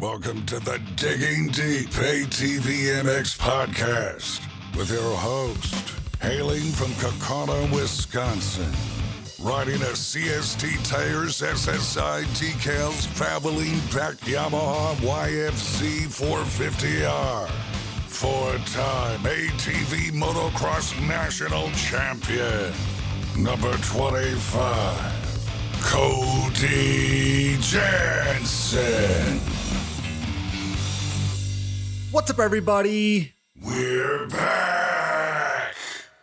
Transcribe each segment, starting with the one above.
Welcome to the Digging Deep ATVMX Podcast with your host, hailing from Kaukauna, Wisconsin, riding a CST Tires SSI decals traveling back Yamaha YFC 450R, four-time ATV Motocross National Champion, number 25, Cody Jansen. What's up, everybody? We're back.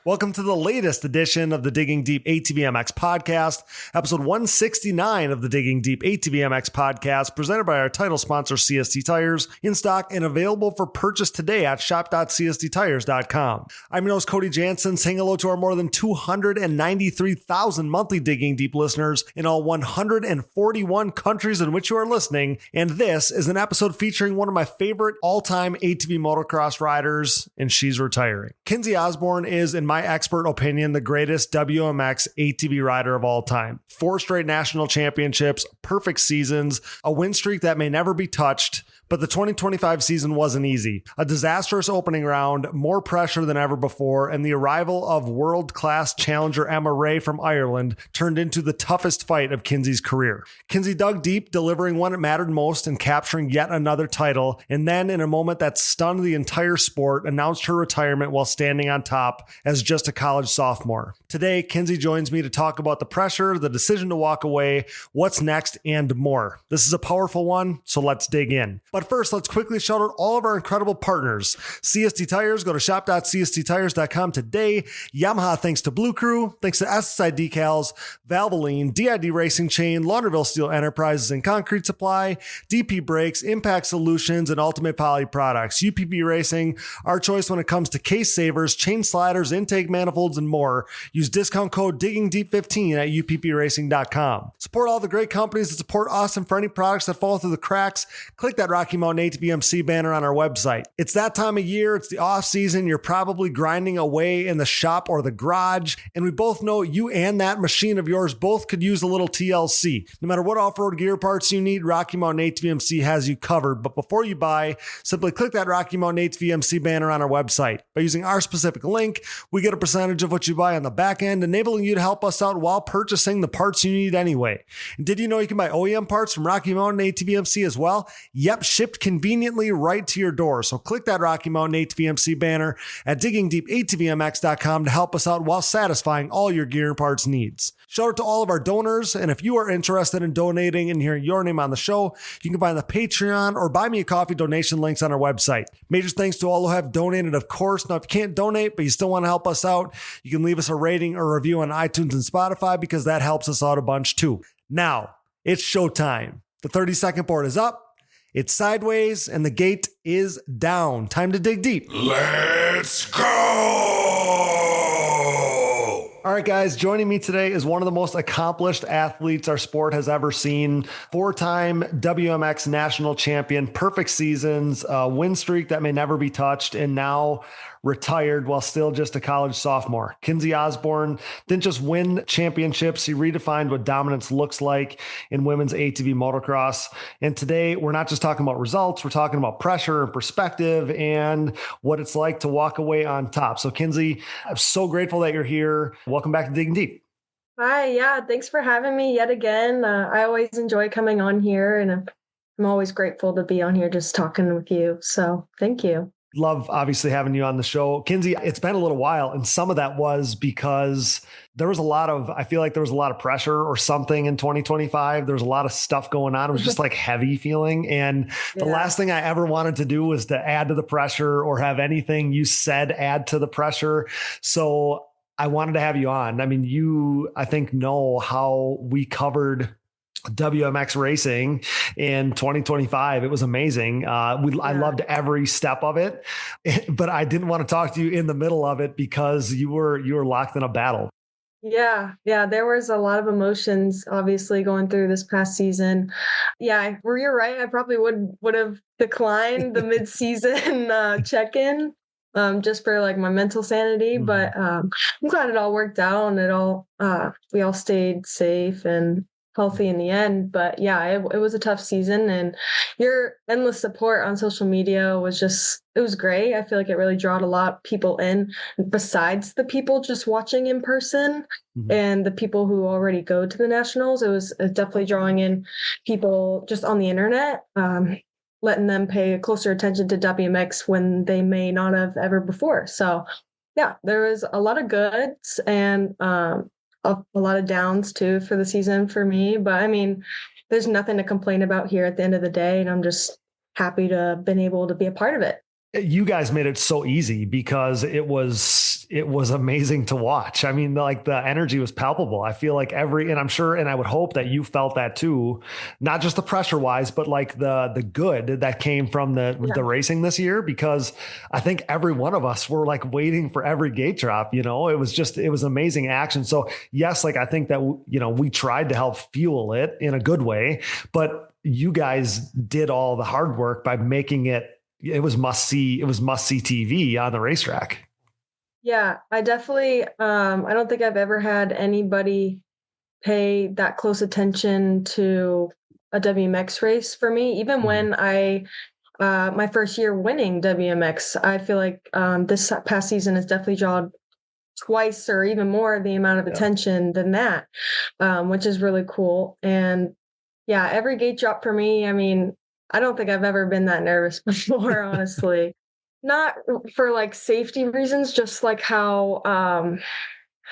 Welcome to the latest edition of the Digging Deep ATVMX Podcast, episode 169 of the Digging Deep ATVMX Podcast, presented by our title sponsor, CST Tires, in stock and available for purchase today at shop.csttires.com. I'm your host, Cody Jansen, saying hello to our more than 293,000 monthly Digging Deep listeners in all 141 countries in which you are listening, and this is an episode featuring one of my favorite all-time ATV motocross riders, and she's retiring. Kinsey Osborn is, in my expert opinion, the greatest WMX ATV rider of all time. 4 straight national championships, perfect seasons, a win streak that may never be touched. But the 2025 season wasn't easy. A disastrous opening round, more pressure than ever before, and the arrival of world-class challenger Emma Ray from Ireland turned into the toughest fight of Kinsey's career. Kinsey dug deep, delivering when it mattered most and capturing yet another title, and then, in a moment that stunned the entire sport, announced her retirement while standing on top as just a college sophomore. Today, Kinsey joins me to talk about the pressure, the decision to walk away, what's next, and more. This is a powerful one, so let's dig in. But first, let's quickly shout out all of our incredible partners. CST Tires, go to shop.csttires.com today. Yamaha, thanks to Blue Crew. Thanks to SSI Decals, Valvoline, DID Racing Chain, Launderville Steel Enterprises and Concrete Supply, DP Brakes, Impact Solutions, and Ultimate Poly Products. UPP Racing, our choice when it comes to case savers, chain sliders, intake manifolds, and more. Use discount code DIGGINGDEEP15 at uppracing.com. Support all the great companies that support us, and for any products that fall through the cracks, click that Rocky Mountain ATVMC banner on our website. It's that time of year. It's the off season. You're probably grinding away in the shop or the garage. And we both know you and that machine of yours both could use a little TLC. No matter what off-road gear parts you need, Rocky Mountain ATVMC has you covered. But before you buy, simply click that Rocky Mountain ATVMC banner on our website. By using our specific link, we get a percentage of what you buy on the back end, enabling you to help us out while purchasing the parts you need anyway. And did you know you can buy OEM parts from Rocky Mountain ATVMC as well? Yep, shipped conveniently right to your door. So click that Rocky Mountain ATVMC banner at diggingdeepatvmx.com to help us out while satisfying all your gear and parts needs. Shout out to all of our donors, and if you are interested in donating and hearing your name on the show, you can find the Patreon or Buy Me a Coffee donation links on our website. Major thanks to all who have donated, of course. Now, if you can't donate, but you still want to help us out, you can leave us a rating or review on iTunes and Spotify because that helps us out a bunch too. Now, it's showtime. The 30-second board is up. It's sideways and the gate is down. Time to dig deep. Let's go! All right, guys, joining me today is one of the most accomplished athletes our sport has ever seen. 4-time WMX national champion, perfect seasons, win streak that may never be touched, and now retired while still just a college sophomore. Kinsey Osborn didn't just win championships, he redefined what dominance looks like in women's ATV motocross. And today, we're not just talking about results, we're talking about pressure and perspective and what it's like to walk away on top. So Kinsey, I'm so grateful that you're here. Welcome back to Digging Deep. Hi, yeah, thanks for having me yet again. I always enjoy coming on here, and I'm always grateful to be on here just talking with you. So thank you. Love obviously having you on the show. Kinsey, it's been a little while, and some of that was because I feel like there was a lot of pressure or something in 2025. There was a lot of stuff going on. It was just like heavy feeling. And the last thing I ever wanted to do was to add to the pressure or have anything you said add to the pressure. So I wanted to have you on. I mean, you, I think, know how we covered WMX racing in 2025. It was amazing. I loved every step of it, but I didn't want to talk to you in the middle of it because you were locked in a battle. Yeah. There was a lot of emotions, obviously, going through this past season. Yeah, you're right. I probably would have declined the mid-season check-in just for like my mental sanity. Mm-hmm. But I'm glad it all worked out and we all stayed safe and healthy in the end. But yeah, it was a tough season, and your endless support on social media was it was great. I feel like it really drawed a lot of people in besides the people just watching in person and the people who already go to the nationals. It was definitely drawing in people just on the internet, letting them pay closer attention to WMX when they may not have ever before. So yeah, there was a lot of goods and a lot of downs too for the season for me. But I mean, there's nothing to complain about here at the end of the day. And I'm just happy to have been able to be a part of it. You guys made it so easy because it was amazing to watch. I mean, like the energy was palpable. I feel like and I'm sure, and I would hope that you felt that too, not just the pressure wise, but like the good that came from the racing this year, because I think every one of us were like waiting for every gate drop, it was amazing action. So yes, like I think that, we tried to help fuel it in a good way, but you guys did all the hard work by making it was must see TV on the racetrack. Yeah, I definitely, I don't think I've ever had anybody pay that close attention to a WMX race for me. Even when my first year winning WMX, I feel like this past season has definitely drawn twice or even more the amount of attention than that, which is really cool. And yeah, every gate drop for me, I mean, I don't think I've ever been that nervous before, honestly. Not for like safety reasons, just like how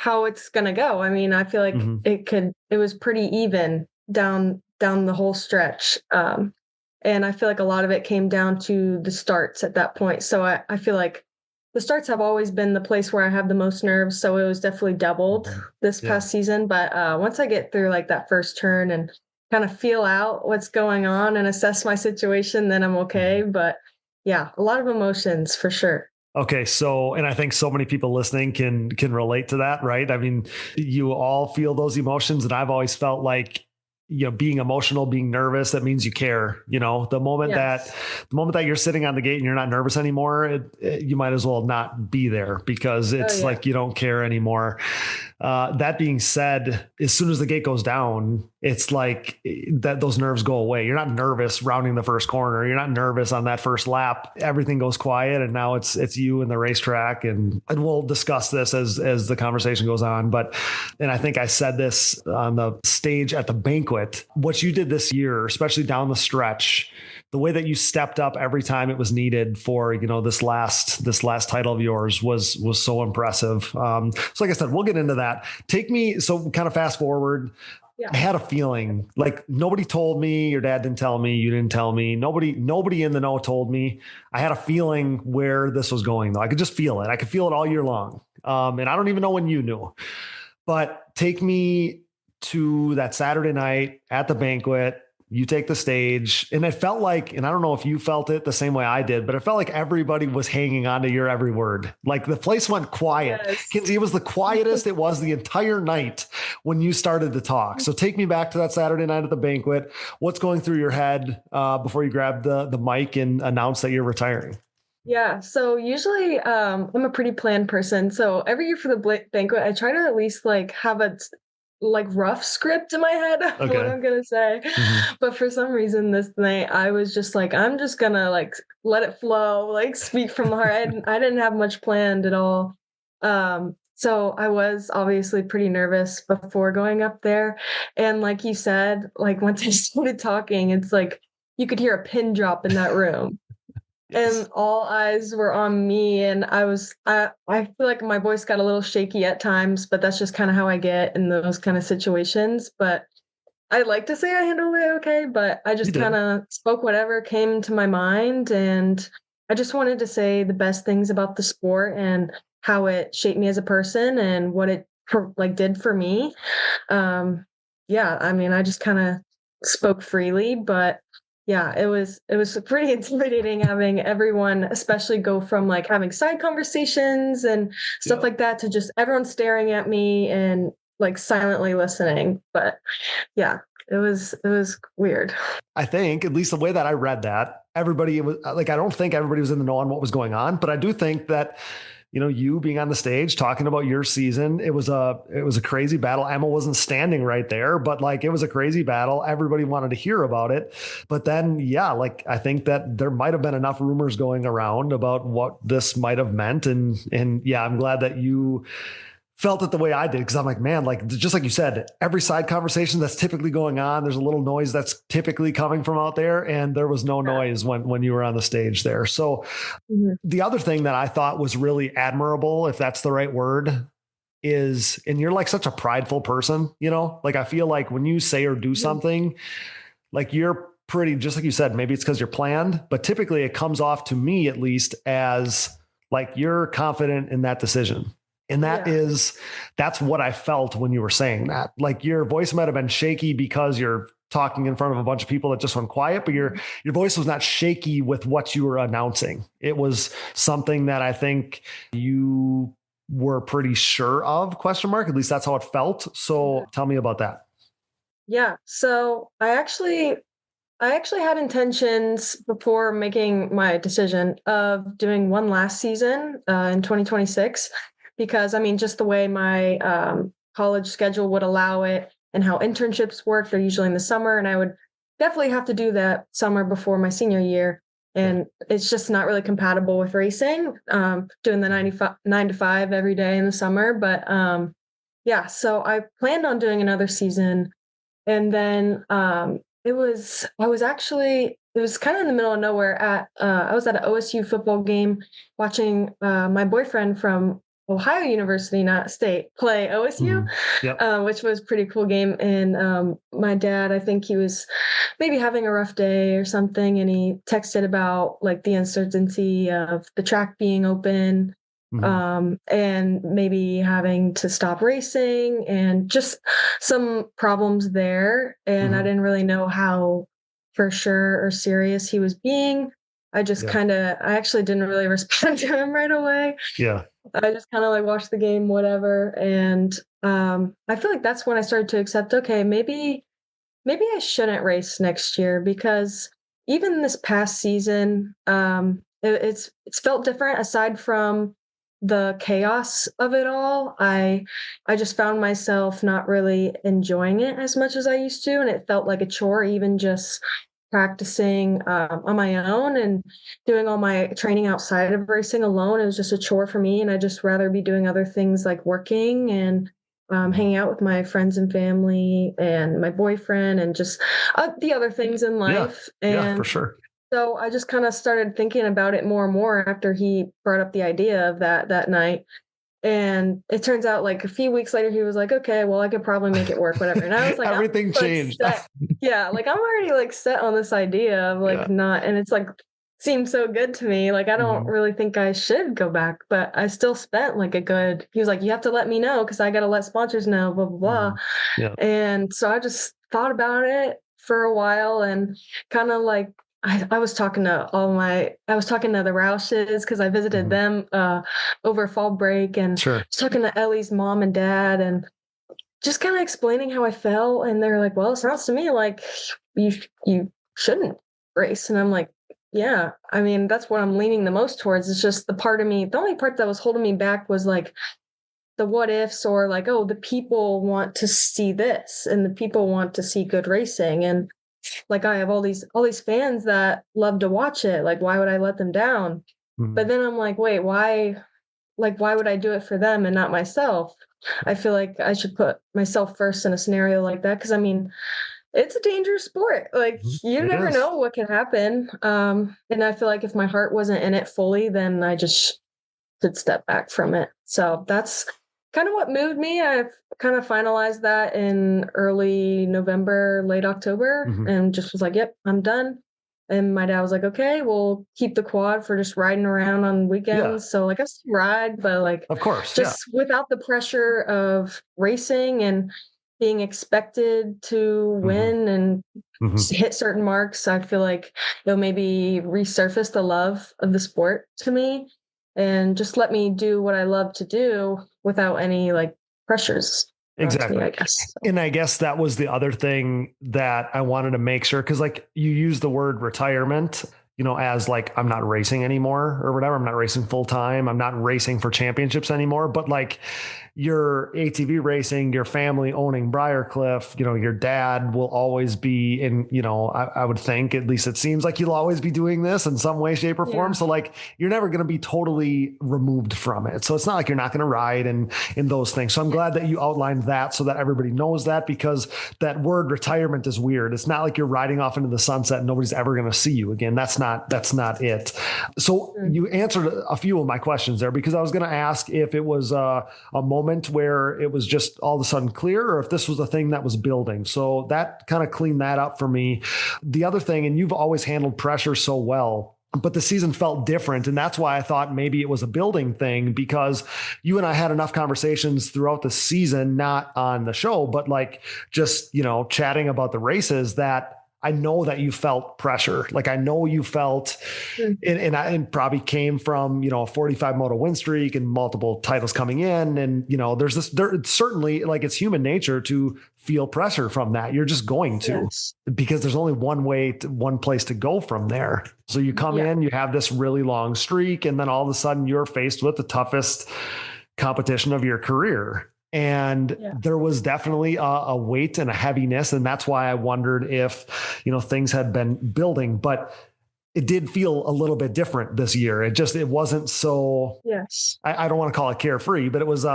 it's gonna go. I mean, I feel like it was pretty even down the whole stretch. And I feel like a lot of it came down to the starts at that point. So I feel like the starts have always been the place where I have the most nerves. So it was definitely doubled this past season. But once I get through like that first turn and kind of feel out what's going on and assess my situation, then I'm okay. But yeah, a lot of emotions for sure. Okay. So, and I think so many people listening can relate to that, right? I mean, you all feel those emotions, and I've always felt like, being emotional, being nervous, that means you care. The moment that you're sitting on the gate and you're not nervous anymore, you might as well not be there, because it's like you don't care anymore. That being said, as soon as the gate goes down, it's like that those nerves go away. You're not nervous rounding the first corner. You're not nervous on that first lap. Everything goes quiet, and now it's you and the racetrack. And we'll discuss this as the conversation goes on. And I think I said this on the stage at the banquet, what you did this year, especially down the stretch, the way that you stepped up every time it was needed for, this last title of yours was so impressive. So like I said, we'll get into that. So kind of fast forward. Yeah. I had a feeling, like nobody told me, your dad didn't tell me, you didn't tell me, nobody in the know told me. I had a feeling where this was going, though. I could just feel it. I could feel it all year long. And I don't even know when you knew, but take me to that Saturday night at the banquet. You take the stage, and it felt like, and I don't know if you felt it the same way I did, but it felt like everybody was hanging on to your every word. Like the place went quiet. Yes. Kinsey, it was the quietest it was the entire night when you started to talk. So take me back to that Saturday night at the banquet. What's going through your head before you grab the mic and announce that you're retiring? Yeah. So usually I'm a pretty planned person. So every year for the banquet, I try to at least like have a rough script in my head of what I'm gonna say. But for some reason this night I was just like, I'm just gonna like let it flow, like speak from the heart. I didn't have much planned at all. So I was obviously pretty nervous before going up there. And like you said, like once I started talking, it's like you could hear a pin drop in that room. Yes. And all eyes were on me, and I feel like my voice got a little shaky at times, but that's just kind of how I get in those kind of situations. But I like to say I handled it okay, but I just kind of spoke whatever came to my mind, and I just wanted to say the best things about the sport and how it shaped me as a person and what it did for me. Yeah, I mean, I just kind of spoke freely, but yeah, it was pretty intimidating having everyone, especially go from like having side conversations and stuff like that to just everyone staring at me and like silently listening. But yeah, it was weird. I think, at least the way that I read that, everybody was like, I don't think everybody was in the know on what was going on, but I do think that you being on the stage talking about your season. It was a crazy battle. Emma wasn't standing right there, but like, it was a crazy battle. Everybody wanted to hear about it. But then, yeah, like, I think that there might've been enough rumors going around about what this might've meant. And yeah, I'm glad that you felt it the way I did. Cause I'm like, man, like, just like you said, every side conversation that's typically going on, there's a little noise that's typically coming from out there. And there was no noise when you were on the stage there. So the other thing that I thought was really admirable, if that's the right word, is, and you're like such a prideful person, like, I feel like when you say or do something, like, you're pretty, just like you said, maybe it's because you're planned, but typically it comes off to me, at least, as like, you're confident in that decision. And that's what I felt when you were saying that. Like, your voice might have been shaky because you're talking in front of a bunch of people that just went quiet, but your voice was not shaky with what you were announcing. It was something that I think you were pretty sure of, ? At least that's how it felt. So tell me about that. Yeah. So I actually had intentions before making my decision of doing one last season in 2026. Because just the way my college schedule would allow it and how internships work, they're usually in the summer, and I would definitely have to do that summer before my senior year. And it's just not really compatible with racing, doing the 9 to 5 every day in the summer. But so I planned on doing another season. And then it was kind of in the middle of nowhere I was at an OSU football game watching my boyfriend from Ohio University, not state, play OSU, which was a pretty cool game. And my dad, I think he was maybe having a rough day or something, and he texted about like the uncertainty of the track being open, and maybe having to stop racing and just some problems there. And I didn't really know how for sure or serious he was being. I just I actually didn't really respond to him right away. Yeah. I just kind of like watched the game, whatever. And I feel like that's when I started to accept, okay, maybe I shouldn't race next year, because even this past season, it's felt different aside from the chaos of it all. I just found myself not really enjoying it as much as I used to. And it felt like a chore, even just practicing on my own and doing all my training outside of racing alone. It was just a chore for me, and I'd just rather be doing other things like working and hanging out with my friends and family and my boyfriend and just the other things in life. Yeah, for sure. So I just kind of started thinking about it more and more after he brought up the idea of that night. And it turns out like a few weeks later, he was like, okay, well, I could probably make it work, whatever. And I was like, everything changed. Yeah. Like, I'm already like set on this idea of like not, and it's like, seems so good to me. Like, I don't really think I should go back, but I still spent like he was like, you have to let me know, 'cause I got to let sponsors know, blah, blah, blah. Yeah. And so I just thought about it for a while and kind of like, I was talking to the Roushes, because I visited them over fall break, and was talking to Ellie's mom and dad and just kind of explaining how I felt. And they're like, well, it sounds to me like you shouldn't race. And I'm like, yeah, that's what I'm leaning the most towards. It's just the only part that was holding me back was like the what ifs, or like, oh, the people want to see this and the people want to see good racing. And like, I have all these fans that love to watch it. Like, why would I let them down? But then I'm like, wait, why would I do it for them and not myself? I feel like I should put myself first in a scenario like that. 'Cause it's a dangerous sport. Like, you never know what can happen. And I feel like if my heart wasn't in it fully, then I just should step back from it. So that's kind of what moved me. I've kind of finalized that in early November, late October, and just was like, yep, I'm done. And my dad was like, okay, we'll keep the quad for just riding around on weekends. Yeah. So like, I still ride, but like, of course, just without the pressure of racing and being expected to win and hit certain marks. I feel like it'll maybe resurface the love of the sport to me and just let me do what I love to do without any like pressures. Exactly. Me, I guess. So. And I guess that was the other thing that I wanted to make sure, because like you use the word retirement, as like, I'm not racing anymore or whatever. I'm not racing full time. I'm not racing for championships anymore, but like your ATV racing, your family owning Briarcliff, your dad will always be in, I would think, at least it seems like you'll always be doing this in some way, shape or form. So like, you're never going to be totally removed from it. So it's not like you're not going to ride and in those things. So I'm glad that you outlined that so that everybody knows that, because that word retirement is weird. It's not like you're riding off into the sunset and nobody's ever going to see you again. That's not it. So you answered a few of my questions there, because I was going to ask if it was a moment where it was just all of a sudden clear, or if this was a thing that was building. So that kind of cleaned that up for me. The other thing, and you've always handled pressure so well, but the season felt different. And that's why I thought maybe it was a building thing, because you and I had enough conversations throughout the season, not on the show, but like just, chatting about the races, that I know that you felt pressure. Like I know you felt, and probably came from, a 45 moto win streak and multiple titles coming in. And, it's certainly, like, it's human nature to feel pressure from that. You're just going to, because there's only one place to go from there. So you come in, you have this really long streak, and then all of a sudden you're faced with the toughest competition of your career. And there was definitely a weight and a heaviness. And that's why I wondered if, things had been building, but it did feel a little bit different this year. It wasn't so, I don't want to call it carefree, but it was,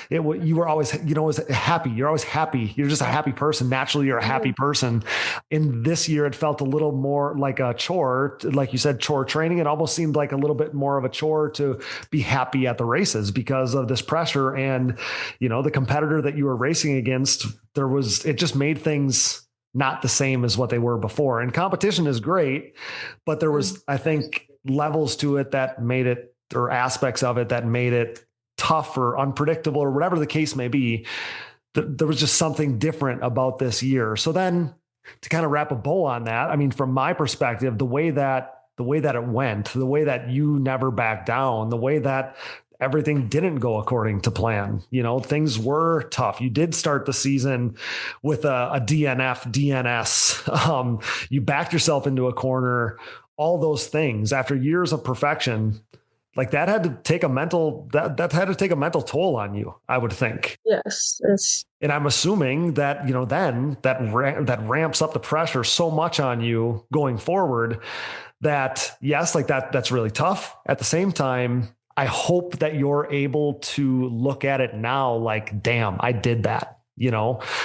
you were always, always happy. You're always happy. You're just a happy person. Naturally, you're a happy person. In this year, it felt a little more like a chore, like you said, chore training. It almost seemed like a little bit more of a chore to be happy at the races because of this pressure. And, the competitor that you were racing against, it just made things not the same as what they were before. And competition is great, but there was, I think, levels to it that made it, or aspects of it that made it tough or unpredictable or whatever the case may be. There was just something different about this year. So then to kind of wrap a bow on that, I mean, from my perspective, the way that it went, the way that you never backed down, the way that everything didn't go according to plan. Things were tough. You did start the season with a DNF, DNS. You backed yourself into a corner, all those things after years of perfection. Like that had to take a mental toll on you, I would think. Yes. And I'm assuming that, then that ramps up the pressure so much on you going forward that, yes, like that's really tough. At the same time, I hope that you're able to look at it now like, damn, I did that,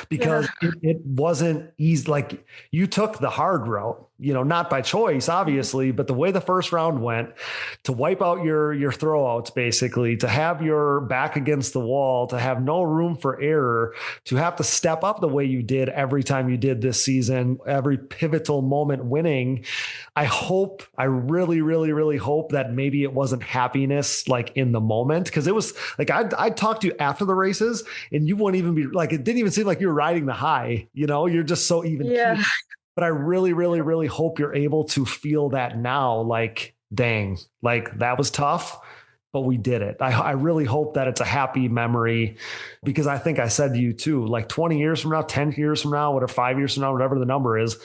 because it wasn't easy. Like you took the hard route, not by choice, obviously, but the way the first round went, to wipe out your throwouts, basically, to have your back against the wall, to have no room for error, to have to step up the way you did every time you did this season, every pivotal moment winning. I really, really, really hope that maybe it wasn't happiness like in the moment. Cause it was like, I'd talk to you after the races and you wouldn't even be like, it didn't even seem like you were riding the high, you're just so even. Yeah. Key. But I really, really, really hope you're able to feel that now, like, dang, like that was tough, but we did it. I really hope that it's a happy memory, because I think I said to you too, like 20 years from now, 10 years from now, whatever, 5 years from now, whatever the number is,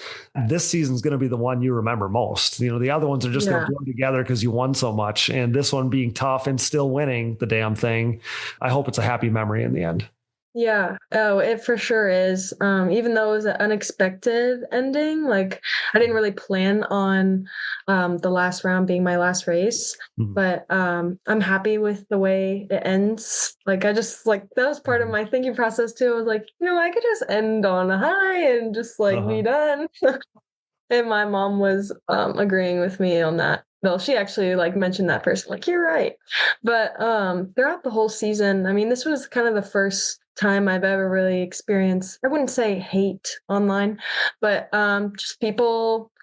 this season's going to be the one you remember most. The other ones are just going to blend together because you won so much. And this one being tough and still winning the damn thing, I hope it's a happy memory in the end. Yeah. Oh, it for sure is. Even though it was an unexpected ending, like I didn't really plan on the last round being my last race, but I'm happy with the way it ends. Like I just that was part of my thinking process too. I was like, I could just end on a high and just be done. And my mom was agreeing with me on that. Well, she actually mentioned that first, you're right. But throughout the whole season, I mean, this was kind of the first time I've ever really experienced, I wouldn't say hate online, but just people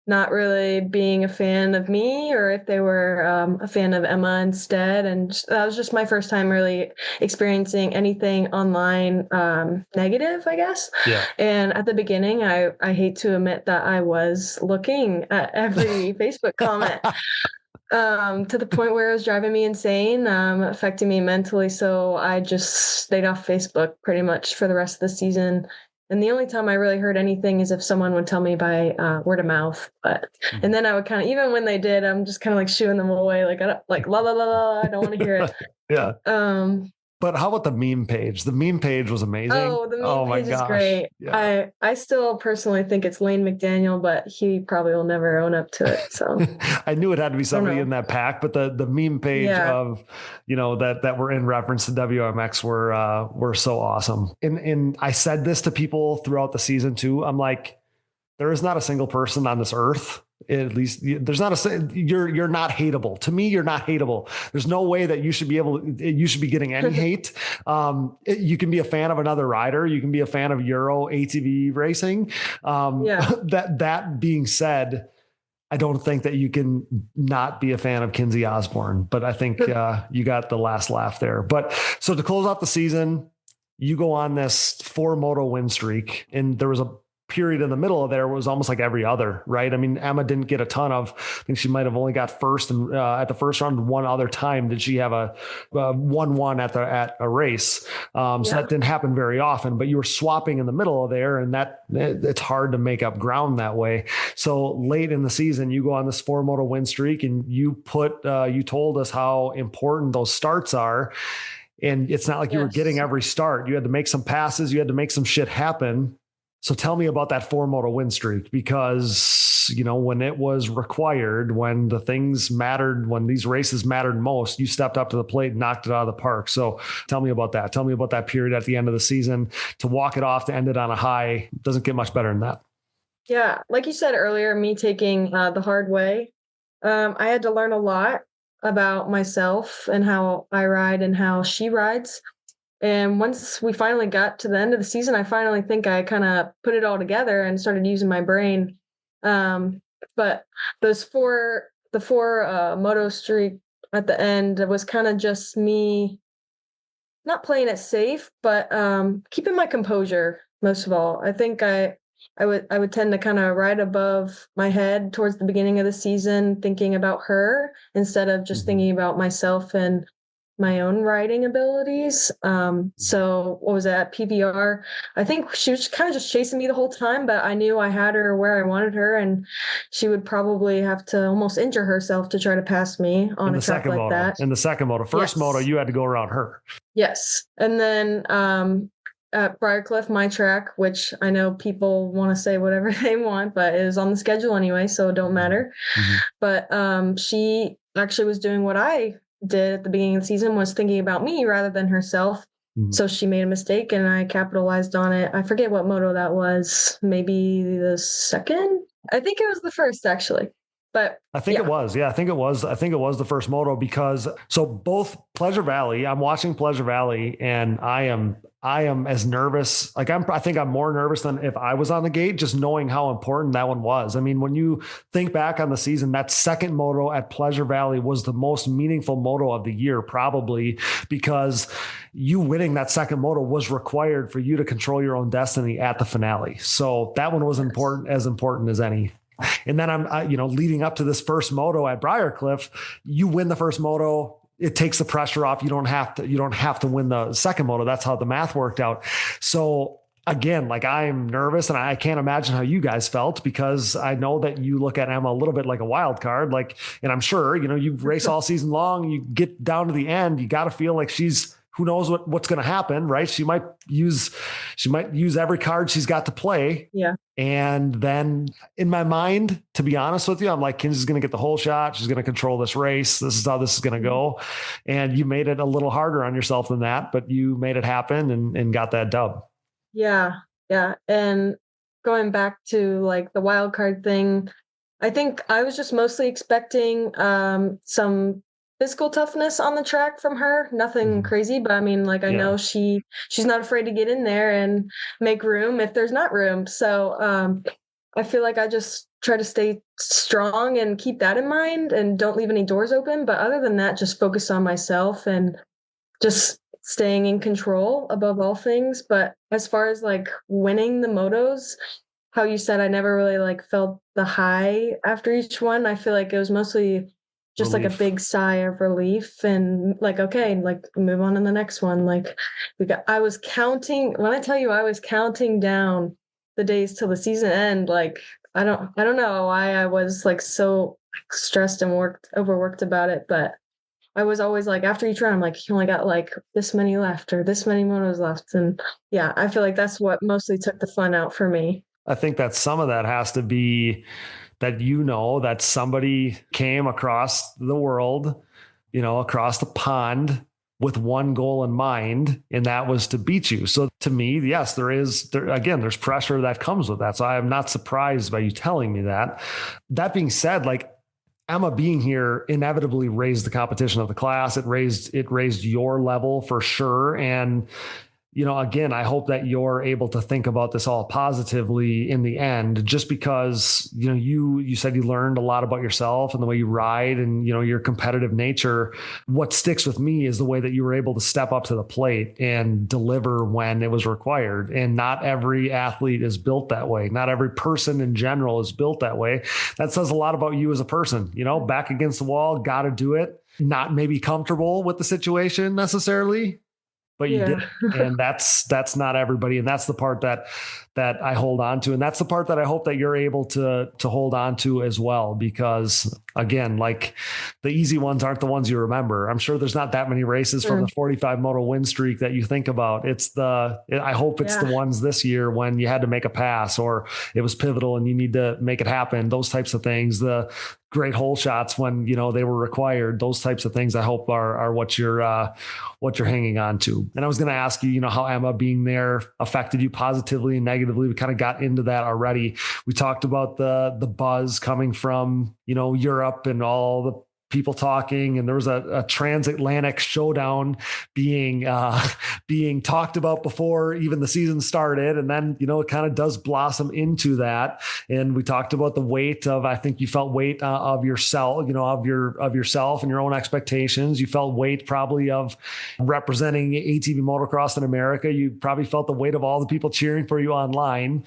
not really being a fan of me, or if they were a fan of Emma instead. And that was just my first time really experiencing anything online negative, I guess. Yeah. And at the beginning, I hate to admit that I was looking at every Facebook comment to the point where it was driving me insane, affecting me mentally. So I just stayed off Facebook pretty much for the rest of the season. And the only time I really heard anything is if someone would tell me by word of mouth. But and then I would kind of, even when they did, I'm just kind of like shooing them away. Like I don't, like la la la la. I don't want to hear it. Yeah. Um, But how about the meme page? The meme page was amazing. Oh, the Oh meme my page is gosh. great. Yeah. I still personally think it's Lane McDaniel, but he probably will never own up to it. So I knew it had to be somebody know. in that pack, but the meme page Yeah. of, that were in reference to WMX were so awesome. And I said this to people throughout the season too. I'm like, there is not a single person on this earth. At least there's not you're not hateable. To me, you're not hateable. There's no way that you should be getting any hate. You can be a fan of another rider. You can be a fan of Euro ATV racing. That being said, I don't think that you can not be a fan of Kinsey Osborn, but I think you got the last laugh there. But so to close out the season, you go on this four-moto win streak, and there was a period in the middle of there was almost like every other, right? I mean, Emma didn't get a ton of, I think she might've only got first and at the first round. One other time did she have a 1-1 at a race. So that didn't happen very often, but you were swapping in the middle of there, and it's hard to make up ground that way. So late in the season, you go on this four-moto win streak, and you told us how important those starts are. And it's not like you were getting every start. You had to make some passes. You had to make some shit happen. So tell me about that four-moto win streak, because, when it was required, when the things mattered, when these races mattered most, you stepped up to the plate and knocked it out of the park. So tell me about that. Tell me about that period at the end of the season to walk it off, to end it on a high. Doesn't get much better than that. Yeah. Like you said earlier, me taking the hard way, I had to learn a lot about myself and how I ride and how she rides. And once we finally got to the end of the season, I finally think I kind of put it all together and started using my brain. But the four moto streak at the end was kind of just me not playing it safe, but keeping my composure. Most of all, I think I would tend to kind of ride above my head towards the beginning of the season, thinking about her instead of just thinking about myself and my own riding abilities. So what was that, PBR? I think she was kind of just chasing me the whole time, but I knew I had her where I wanted her, and she would probably have to almost injure herself to try to pass me on a track like that. In the second moto, first moto, you had to go around her. Yes. And then at Briarcliff, my track, which I know people want to say whatever they want, but it was on the schedule anyway, so it don't matter. But she actually was doing what I did at the beginning of the season, was thinking about me rather than herself. So she made a mistake, and I capitalized on it. I forget what moto that was. Maybe the second? I think it was the first, actually. But I think it was. Yeah, I think it was the first moto, because so both Pleasure Valley, I'm watching Pleasure Valley, and I am as nervous. Like I think I'm more nervous than if I was on the gate, just knowing how important that one was. I mean, when you think back on the season, that second moto at Pleasure Valley was the most meaningful moto of the year, probably, because you winning that second moto was required for you to control your own destiny at the finale. So that one was important as any. And then I'm, leading up to this first moto at Briarcliff, you win the first moto. It takes the pressure off. You don't have to win the second moto. That's how the math worked out. So again, like, I'm nervous, and I can't imagine how you guys felt, because I know that you look at Emma a little bit like a wild card, and I'm sure, you race all season long, you get down to the end, you got to feel like who knows what's going to happen, right? She might use every card she's got to play. Yeah. And then in my mind, to be honest with you, I'm like, Kinsey's going to get the whole shot. She's going to control this race. This is how this is going to go. And you made it a little harder on yourself than that, but you made it happen and got that dub. Yeah. Yeah. And going back to like the wild card thing, I think I was just mostly expecting some physical toughness on the track from her. Nothing crazy, but I mean, like, I know she's not afraid to get in there and make room if there's not room. So I feel like I just try to stay strong and keep that in mind and don't leave any doors open. But other than that, just focus on myself and just staying in control above all things. But as far as like winning the motos, how you said, I never really like felt the high after each one. I feel like it was mostly just like a big sigh of relief and like, okay, like move on to the next one. Like I was counting, when I tell you I was counting down the days till the season end, like I don't know why I was like so stressed and overworked about it, but I was always like, after each round, I'm like, you only got like this many left or this many motos left. And yeah, I feel like that's what mostly took the fun out for me. I think that some of that has to be that, that somebody came across the world, across the pond with one goal in mind, and that was to beat you. So to me, yes, there's pressure that comes with that. So I am not surprised by you telling me that. That being said, like, Emma being here inevitably raised the competition of the class. It raised your level for sure. And, again, I hope that you're able to think about this all positively in the end, just because, you said you learned a lot about yourself and the way you ride and, your competitive nature. What sticks with me is the way that you were able to step up to the plate and deliver when it was required. And not every athlete is built that way. Not every person in general is built that way. That says a lot about you as a person, back against the wall, got to do it. Not maybe comfortable with the situation necessarily, but you did. And that's not everybody. And that's the part that I hold on to. And that's the part that I hope that you're able to hold on to as well, because again, like the easy ones aren't the ones you remember. I'm sure there's not that many races from the 45 moto win streak that you think about. I hope it's the ones this year when you had to make a pass or it was pivotal and you need to make it happen. Those types of things, the great hole shots when, they were required, those types of things I hope are what you're hanging on to. And I was going to ask you, how Emma being there affected you positively and negatively. We kind of got into that already. We talked about the buzz coming from, Europe and all the people talking, and there was a transatlantic showdown being talked about before even the season started. And then, it kind of does blossom into that. And we talked about the weight of, I think you felt weight of yourself, of yourself and your own expectations. You felt weight probably of representing ATV motocross in America. You probably felt the weight of all the people cheering for you online.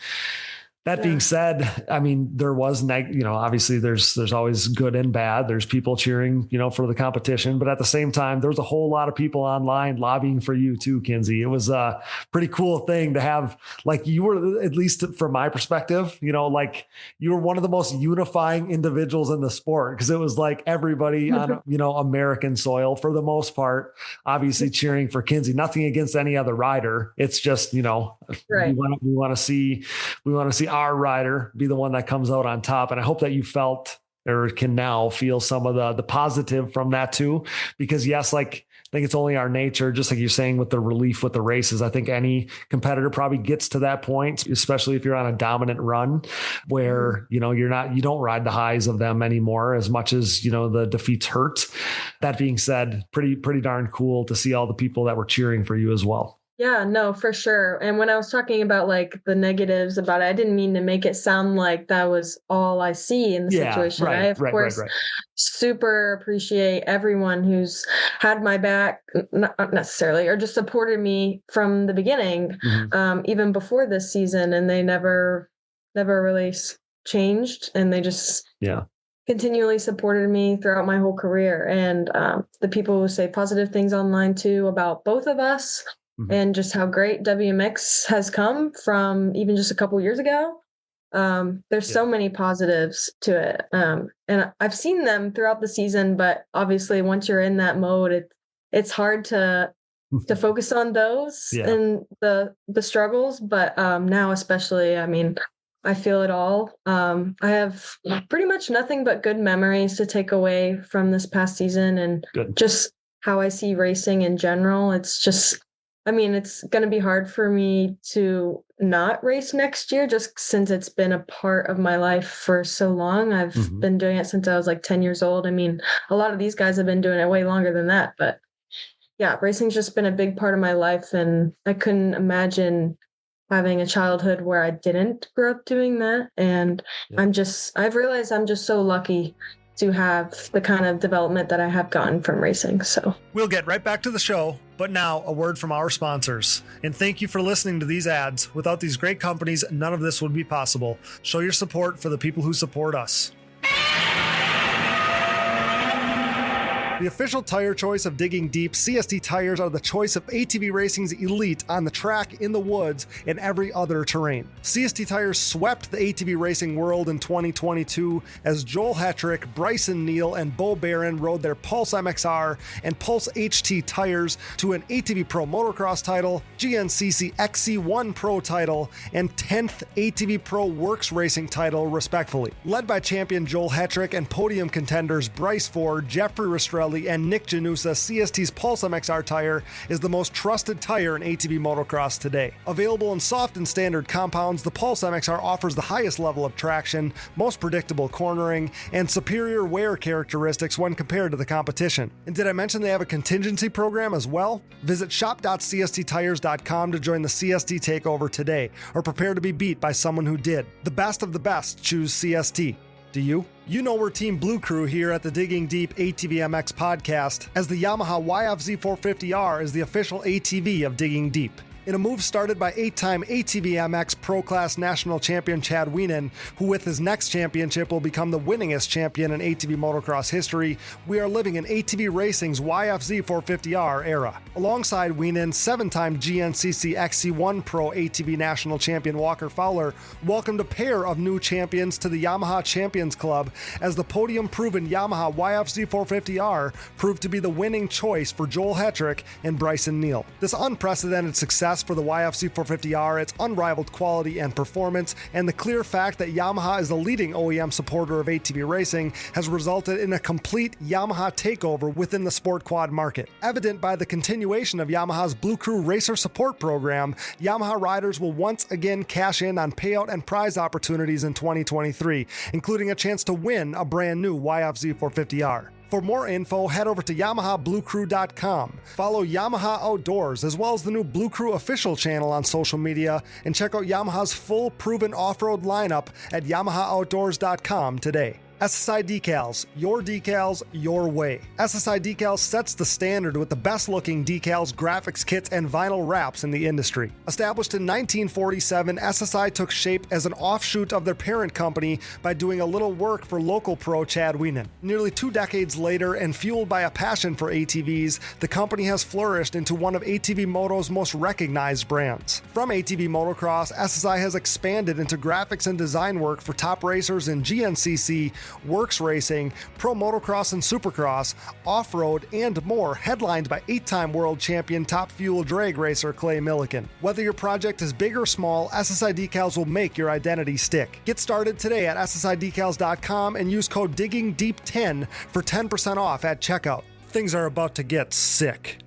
That being said, I mean, there was, obviously there's always good and bad. There's people cheering, for the competition, but at the same time, there was a whole lot of people online lobbying for you too, Kinsey. It was a pretty cool thing to have, like, you were, at least from my perspective, like you were one of the most unifying individuals in the sport, because it was like everybody on, American soil for the most part, obviously cheering for Kinsey. Nothing against any other rider. It's just, we want to see our rider be the one that comes out on top. And I hope that you felt or can now feel some of the positive from that too, because yes, like I think it's only our nature, just like you're saying with the relief with the races. I think any competitor probably gets to that point, especially if you're on a dominant run where, you don't ride the highs of them anymore as much as, the defeats hurt. That being said, pretty darn cool to see all the people that were cheering for you as well. Yeah, no, for sure. And when I was talking about like the negatives about it, I didn't mean to make it sound like that was all I see in the situation. Right, I, of course, super appreciate everyone who's had my back, not necessarily, or just supported me from the beginning, even before this season. And they never really changed. And they just continually supported me throughout my whole career. And the people who say positive things online too about both of us, and just how great WMX has come from even just a couple years ago. There's so many positives to it. And I've seen them throughout the season, but obviously once you're in that mode, it's hard to focus on those and the struggles. But now especially, I mean, I feel it all. I have pretty much nothing but good memories to take away from this past season and just how I see racing in general. It's just, I mean, it's going to be hard for me to not race next year just since it's been a part of my life for so long. I've been doing it since I was like 10 years old. I mean, a lot of these guys have been doing it way longer than that. But yeah, racing's just been a big part of my life. And I couldn't imagine having a childhood where I didn't grow up doing that. And I've realized I'm just so lucky to have the kind of development that I have gotten from racing. So we'll get right back to the show, but now a word from our sponsors. And thank you for listening to these ads. Without these great companies, none of this would be possible. Show your support for the people who support us. The official tire choice of Digging Deep, CST tires are the choice of ATV racing's elite on the track, in the woods, and every other terrain. CST tires swept the ATV racing world in 2022 as Joel Hetrick, Bryson Neal, and Bo Barron rode their Pulse MXR and Pulse HT tires to an ATV Pro Motocross title, GNCC XC1 Pro title, and 10th ATV Pro Works Racing title, respectively. Led by champion Joel Hetrick and podium contenders Bryce Ford, Jeffrey Rastrelli, and Nick Janusa, CST's Pulse MXR tire is the most trusted tire in ATV motocross today. Available in soft and standard compounds, the Pulse MXR offers the highest level of traction, most predictable cornering, and superior wear characteristics when compared to the competition. And did I mention they have a contingency program as well? Visit shop.csttires.com to join the CST takeover today, or prepare to be beat by someone who did. The best of the best choose CST. Do you? You know we're Team Blue Crew here at the Digging Deep ATVMX Podcast, as the Yamaha YFZ 450R is the official ATV of Digging Deep. In a move started by 8-time ATVMX Pro Class National Champion Chad Wienen, who with his next championship will become the winningest champion in ATV motocross history, we are living in ATV racing's YFZ 450R era. Alongside Wienen, 7-time GNCC XC1 Pro ATV National Champion Walker Fowler welcomed a pair of new champions to the Yamaha Champions Club, as the podium-proven Yamaha YFZ 450R proved to be the winning choice for Joel Hetrick and Bryson Neal. This unprecedented success for the YFZ 450R, its unrivaled quality and performance, and the clear fact that Yamaha is the leading OEM supporter of ATV racing has resulted in a complete Yamaha takeover within the sport quad market. Evident by the continuation of Yamaha's Blue Crew Racer Support Program, Yamaha riders will once again cash in on payout and prize opportunities in 2023, including a chance to win a brand new YFZ 450R. For more info, head over to YamahaBlueCrew.com. Follow Yamaha Outdoors, as well as the new Blue Crew official channel on social media, and check out Yamaha's full proven off-road lineup at YamahaOutdoors.com today. SSI Decals, your way. SSI Decals sets the standard with the best looking decals, graphics kits, and vinyl wraps in the industry. Established in 1947, SSI took shape as an offshoot of their parent company by doing a little work for local pro Chad Wienen. Nearly 2 decades later, and fueled by a passion for ATVs, the company has flourished into one of ATV Moto's most recognized brands. From ATV motocross, SSI has expanded into graphics and design work for top racers in GNCC, Works Racing, Pro Motocross and Supercross, Off-Road, and more, headlined by 8-time world champion Top Fuel drag racer Clay Milliken. Whether your project is big or small, SSI Decals will make your identity stick. Get started today at SSIDecals.com and use code DIGGINGDEEP10 for 10% off at checkout. Things are about to get sick.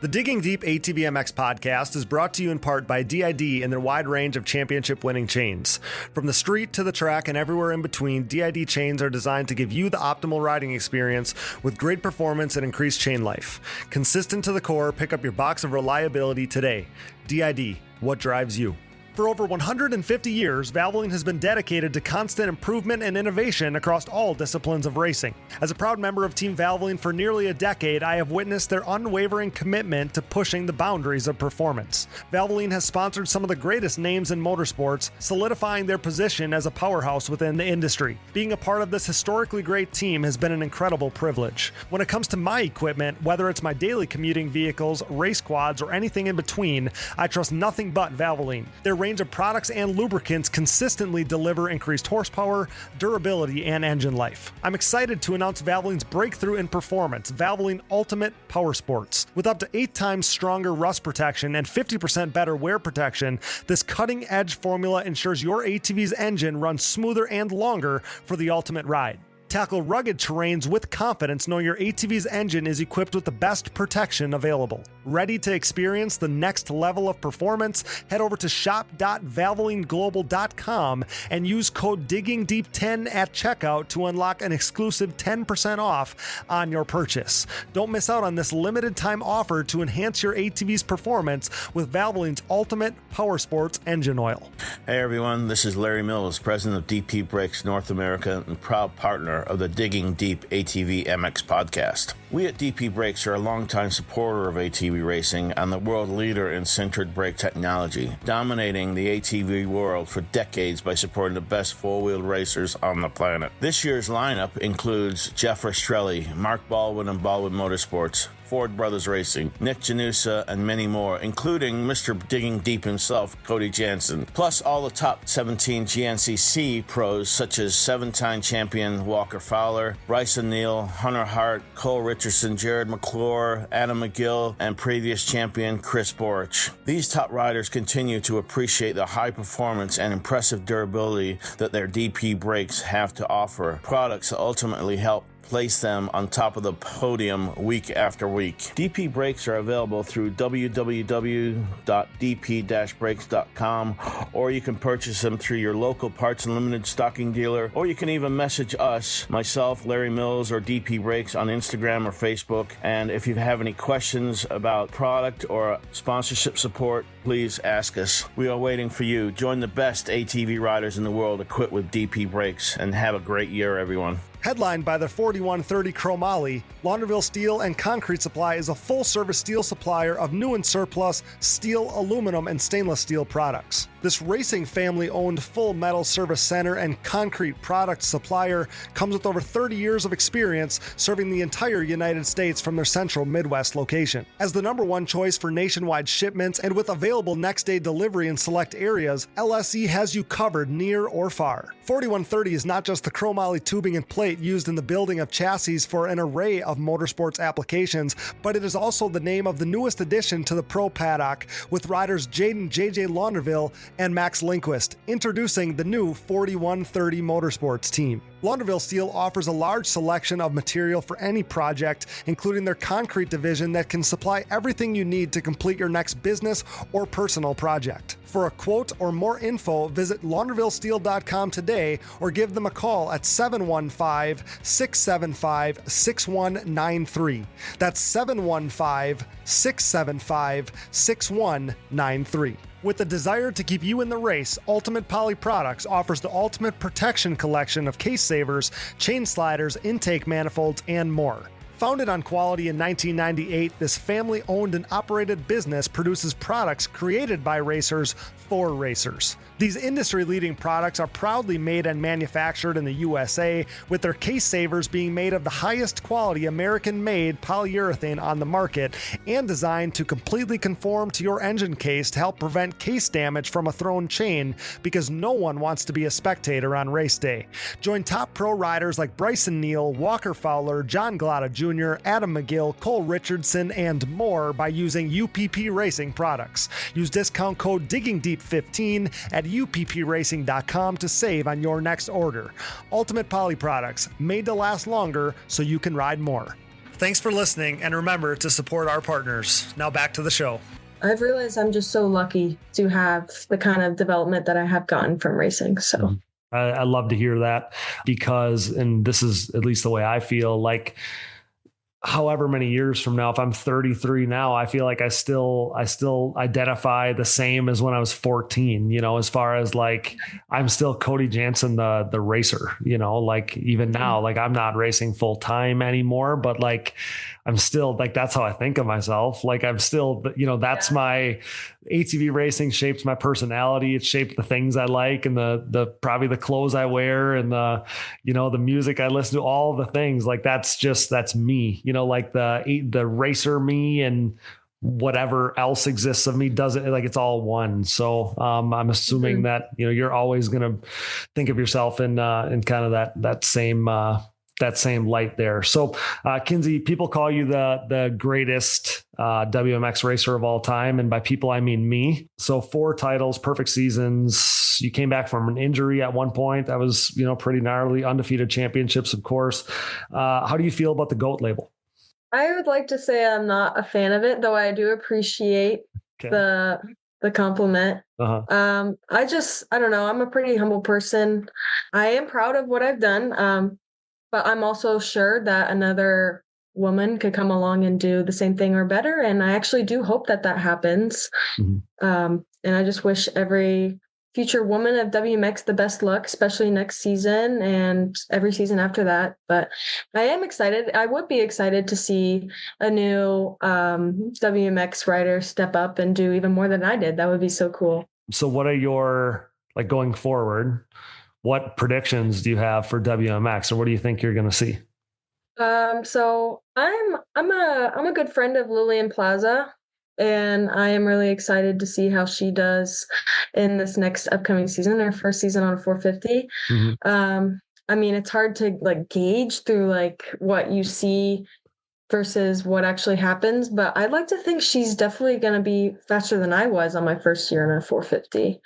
The Digging Deep ATVMX podcast is brought to you in part by DID and their wide range of championship-winning chains. From the street to the track and everywhere in between, DID chains are designed to give you the optimal riding experience with great performance and increased chain life. Consistent to the core, pick up your box of reliability today. DID, what drives you? For over 150 years, Valvoline has been dedicated to constant improvement and innovation across all disciplines of racing. As a proud member of Team Valvoline for nearly a decade, I have witnessed their unwavering commitment to pushing the boundaries of performance. Valvoline has sponsored some of the greatest names in motorsports, solidifying their position as a powerhouse within the industry. Being a part of this historically great team has been an incredible privilege. When it comes to my equipment, whether it's my daily commuting vehicles, race quads, or anything in between, I trust nothing but Valvoline. Their range of products and lubricants consistently deliver increased horsepower, durability, and engine life. I'm excited to announce Valvoline's breakthrough in performance, Valvoline Ultimate Power Sports. With up to 8 times stronger rust protection and 50% better wear protection, this cutting-edge formula ensures your ATV's engine runs smoother and longer for the ultimate ride. Tackle rugged terrains with confidence, knowing your ATV's engine is equipped with the best protection available. Ready to experience the next level of performance? Head over to shop.valvolineglobal.com and use code DIGGINGDEEP10 at checkout to unlock an exclusive 10% off on your purchase. Don't miss out on this limited time offer to enhance your ATV's performance with Valvoline's Ultimate Power Sports engine oil. Hey everyone, this is Larry Mills, president of DP Brakes North America and proud partner of the Digging Deep ATVMX Podcast. We at DP Brakes are a longtime supporter of ATV racing and the world leader in sintered brake technology, dominating the ATV world for decades by supporting the best four-wheeled racers on the planet. This year's lineup includes Jeff Rastrelli, Mark Baldwin and Baldwin Motorsports, Ford Brothers Racing, Nick Janusa, and many more, including Mr. Digging Deep himself, Cody Jansen, plus all the top 17 GNCC pros such as seven-time champion Walker Fowler, Bryson Neal, Hunter Hart, Cole Richardson, Jared McClure, Adam McGill, and previous champion Chris Borich. These top riders continue to appreciate the high performance and impressive durability that their DP brakes have to offer, products that ultimately help place them on top of the podium week after week. DP brakes are available through www.dp-brakes.com, or you can purchase them through your local Parts Unlimited stocking dealer, or you can even message us, myself, Larry Mills, or DP Brakes on Instagram or Facebook. And if you have any questions about product or sponsorship support, please ask us. We are waiting for you. Join the best ATV riders in the world equipped with DP brakes, and have a great year, everyone. Headlined by their 4130 Chromoly, Launderville Steel and Concrete Supply is a full-service steel supplier of new and surplus steel, aluminum, and stainless steel products. This racing family-owned full metal service center and concrete product supplier comes with over 30 years of experience serving the entire United States from their central Midwest location. As the number one choice for nationwide shipments and with available next-day delivery in select areas, LSE has you covered near or far. 4130 is not just the chromoly tubing and plate used in the building of chassis for an array of motorsports applications, but it is also the name of the newest addition to the Pro Paddock with riders Jaden JJ Launderville and Max Lindquist, introducing the new 4130 Motorsports team. Launderville Steel offers a large selection of material for any project, including their concrete division that can supply everything you need to complete your next business or personal project. For a quote or more info, visit laundervillesteel.com today or give them a call at 715-675-6193. That's 715-675-6193. With a desire to keep you in the race, Ultimate Poly Products offers the Ultimate Protection collection of case savers, chain sliders, intake manifolds, and more. Founded on quality in 1998, this family-owned and operated business produces products created by racers for racers. These industry-leading products are proudly made and manufactured in the USA, with their case savers being made of the highest quality American-made polyurethane on the market and designed to completely conform to your engine case to help prevent case damage from a thrown chain, because no one wants to be a spectator on race day. Join top pro riders like Bryson Neal, Walker Fowler, John Glotta Jr., Adam McGill, Cole Richardson, and more by using UPP Racing products. Use discount code DIGGINGDEEP15 at uppracing.com to save on your next order. Ultimate Poly Products, made to last longer so you can ride more. Thanks for listening, and remember to support our partners. Now back to the show. I've realized I'm just so lucky to have the kind of development that I have gotten from racing. So I love to hear that, because, and this is at least the way I feel, like however many years from now, if I'm 33 now, I feel like I still identify the same as when I was 14, as far as like, I'm still Cody Jansen, the racer, like even now, like I'm not racing full time anymore, but like, I'm still like, that's how I think of myself. Like I'm still, that's my ATV racing shapes my personality. It shaped the things I like, and the probably the clothes I wear, and the music I listen to, all the things like that's me, like the racer me, and whatever else exists of me doesn't, like, it's all one. So I'm assuming that, you're always going to think of yourself in kind of that same light there. So, Kinsey, people call you the greatest WMX racer of all time. And by people, I mean me. So 4 titles, perfect seasons. You came back from an injury at one point. That was, pretty gnarly. Undefeated championships, of course. How do you feel about the GOAT label? I would like to say I'm not a fan of it, though I do appreciate the compliment. I don't know. I'm a pretty humble person. I am proud of what I've done. But I'm also sure that another woman could come along and do the same thing or better. And I actually do hope that happens. Mm-hmm. And I just wish every future woman of WMX the best luck, especially next season and every season after that. But I am excited. I would be excited to see a new WMX rider step up and do even more than I did. That would be so cool. So what are your, like, going forward, what predictions do you have for WMX, or what do you think you're going to see? So I'm a good friend of Lillian Plaza, and I am really excited to see how she does in this next upcoming season, her first season on 450. I mean, it's hard to like gauge through like what you see versus what actually happens, but I'd like to think she's definitely going to be faster than I was on my first year in a 450.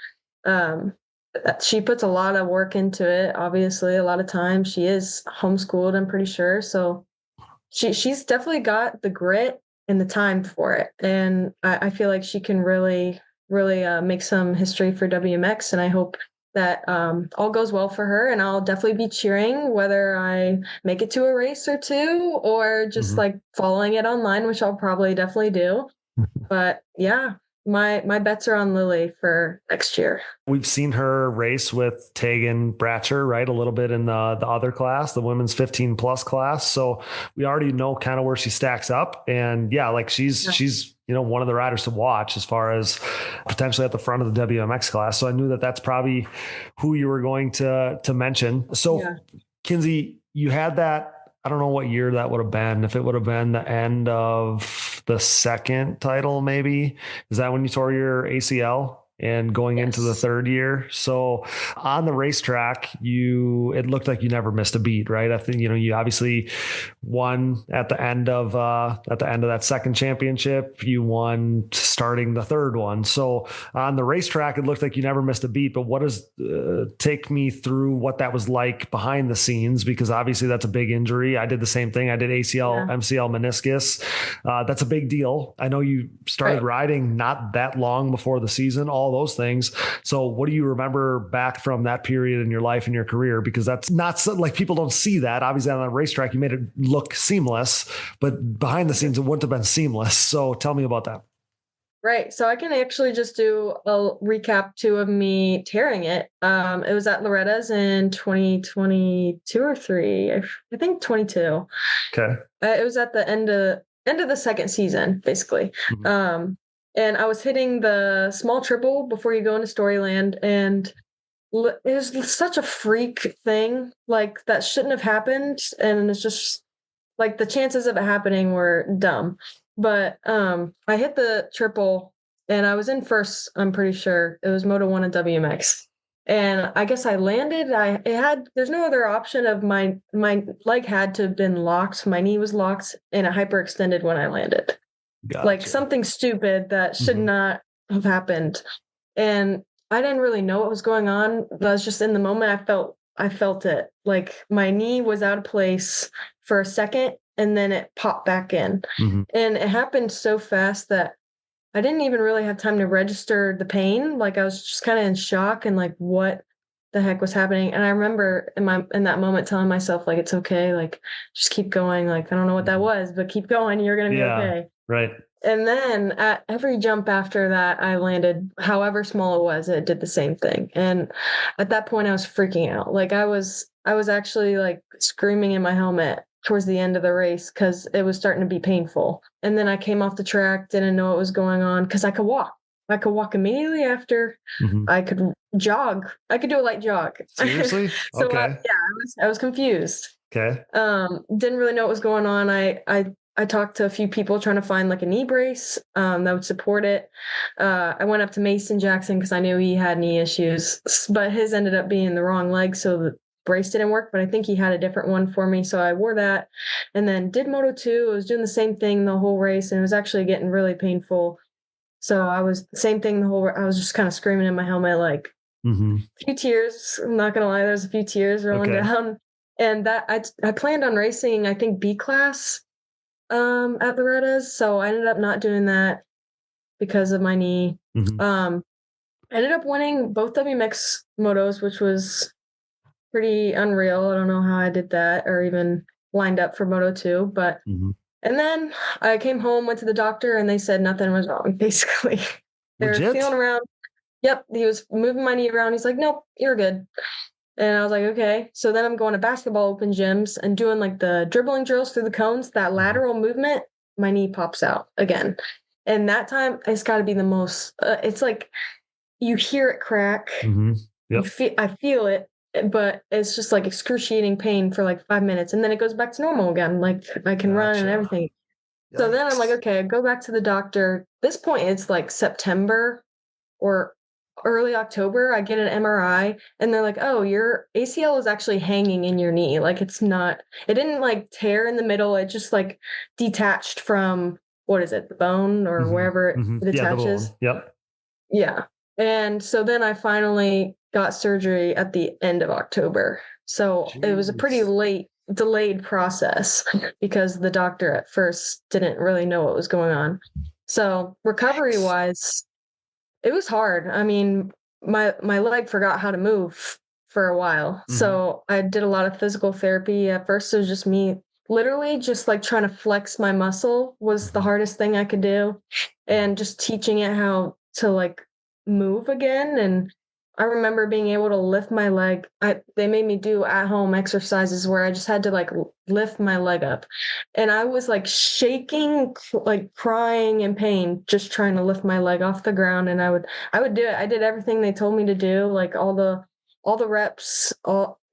She puts a lot of work into it, obviously, a lot of time. She is homeschooled, I'm pretty sure. So she's definitely got the grit and the time for it. And I feel like she can really, really make some history for WMX. And I hope that all goes well for her. And I'll definitely be cheering whether I make it to a race or two, or just like following it online, which I'll probably definitely do. But yeah. My bets are on Lily for next year. We've seen her race with Tegan Bratcher, right? A little bit in the other class, the women's 15 plus class. So we already know kind of where she stacks up. And yeah, like she's, you know, one of the riders to watch as far as potentially at the front of the WMX class. So I knew that that's probably who you were going to mention. So Kinsey, you had that, I don't know what year that would have been, if it would have been the end of the second title, maybe. Is that when you tore your ACL and going into the third year? So on the racetrack, it looked like you never missed a beat, right? I think, you know, you obviously won at the end of that second championship. You won starting the third one. So on the racetrack, it looked like you never missed a beat. But take me through what that was like behind the scenes, because obviously that's a big injury. I did the same thing. I did ACL, MCL, meniscus. That's a big deal. I know you started riding not that long before the season, all those things. So what do you remember back from that period in your life and your career? Because that's not so, like, people don't see that. Obviously on the racetrack, you made it look seamless, but behind the scenes, it wouldn't have been seamless. So tell me about that. Right. So I can actually just do a recap too of me tearing it. It was at Loretta's in 2022 or 3. I think 22. Okay. It was at the end of the second season, basically. And I was hitting the small triple before you go into Storyland, and it was such a freak thing, like that shouldn't have happened. And it's just like the chances of it happening were dumb. But I hit the triple and I was in first, I'm pretty sure. It was Moto 1 and WMX. And I guess I landed. There's no other option of my leg had to have been locked. My knee was locked and it hyperextended when I landed. Gotcha. Like something stupid that should not have happened. And I didn't really know what was going on. I was just in the moment. I felt it. Like my knee was out of place for a second and then it popped back in. And it happened so fast that I didn't even really have time to register the pain. Like I was just kind of in shock and like, what the heck was happening? And I remember in that moment telling myself, like, it's okay. Like, just keep going. Like, I don't know what that was, but keep going. You're going to be okay. Right. And then at every jump after that, I landed, however small it was, it did the same thing. And at that point I was freaking out. Like I was actually like screaming in my helmet towards the end of the race because it was starting to be painful. And then I came off the track, didn't know what was going on because I could walk. I could walk immediately after. I could jog. I could do a light jog. Seriously? So okay. I was confused. Okay. Didn't really know what was going on. I talked to a few people trying to find like a knee brace that would support it. I went up to Mason Jackson because I knew he had knee issues, but his ended up being the wrong leg, so the brace didn't work, but I think he had a different one for me. So I wore that and then did Moto 2. I was doing the same thing the whole race and it was actually getting really painful. So I was same thing I was just kind of screaming in my helmet, like a few tears. I'm not going to lie. There's a few tears rolling down. And that I planned on racing, I think B class at Loretta's. So I ended up not doing that because of my knee. I ended up winning both WMX motos, which was pretty unreal. I don't know how I did that or even lined up for Moto 2, but and then I came home, went to the doctor, and they said nothing was wrong, basically. They were feeling around. Yep. He was moving my knee around. He's like, nope, you're good. And I was like, okay. So then I'm going to basketball open gyms and doing like the dribbling drills through the cones, that lateral movement, my knee pops out again. And that time it's got to be the most, it's like you hear it crack. Mm-hmm. Yep. I feel it, but it's just like excruciating pain for like 5 minutes. And then it goes back to normal again. Like I can run and everything. Yikes. So then I'm like, okay, I go back to the doctor. This point, it's like September or early October. I get an MRI and they're like, oh, your ACL is actually hanging in your knee. Like it didn't like tear in the middle. It just like detached from, what is it, the bone or wherever it attaches. Yep. Yeah. And so then I finally got surgery at the end of October. So it was a pretty delayed process because the doctor at first didn't really know what was going on. So recovery wise, it was hard. I mean, my leg forgot how to move for a while. So I did a lot of physical therapy. At first, it was just me literally just like trying to flex my muscle was the hardest thing I could do. And just teaching it how to like move again. And I remember being able to lift my leg. They made me do at-home exercises where I just had to like lift my leg up. And I was like shaking, like crying in pain, just trying to lift my leg off the ground. And I would do it. I did everything they told me to do, like all the reps,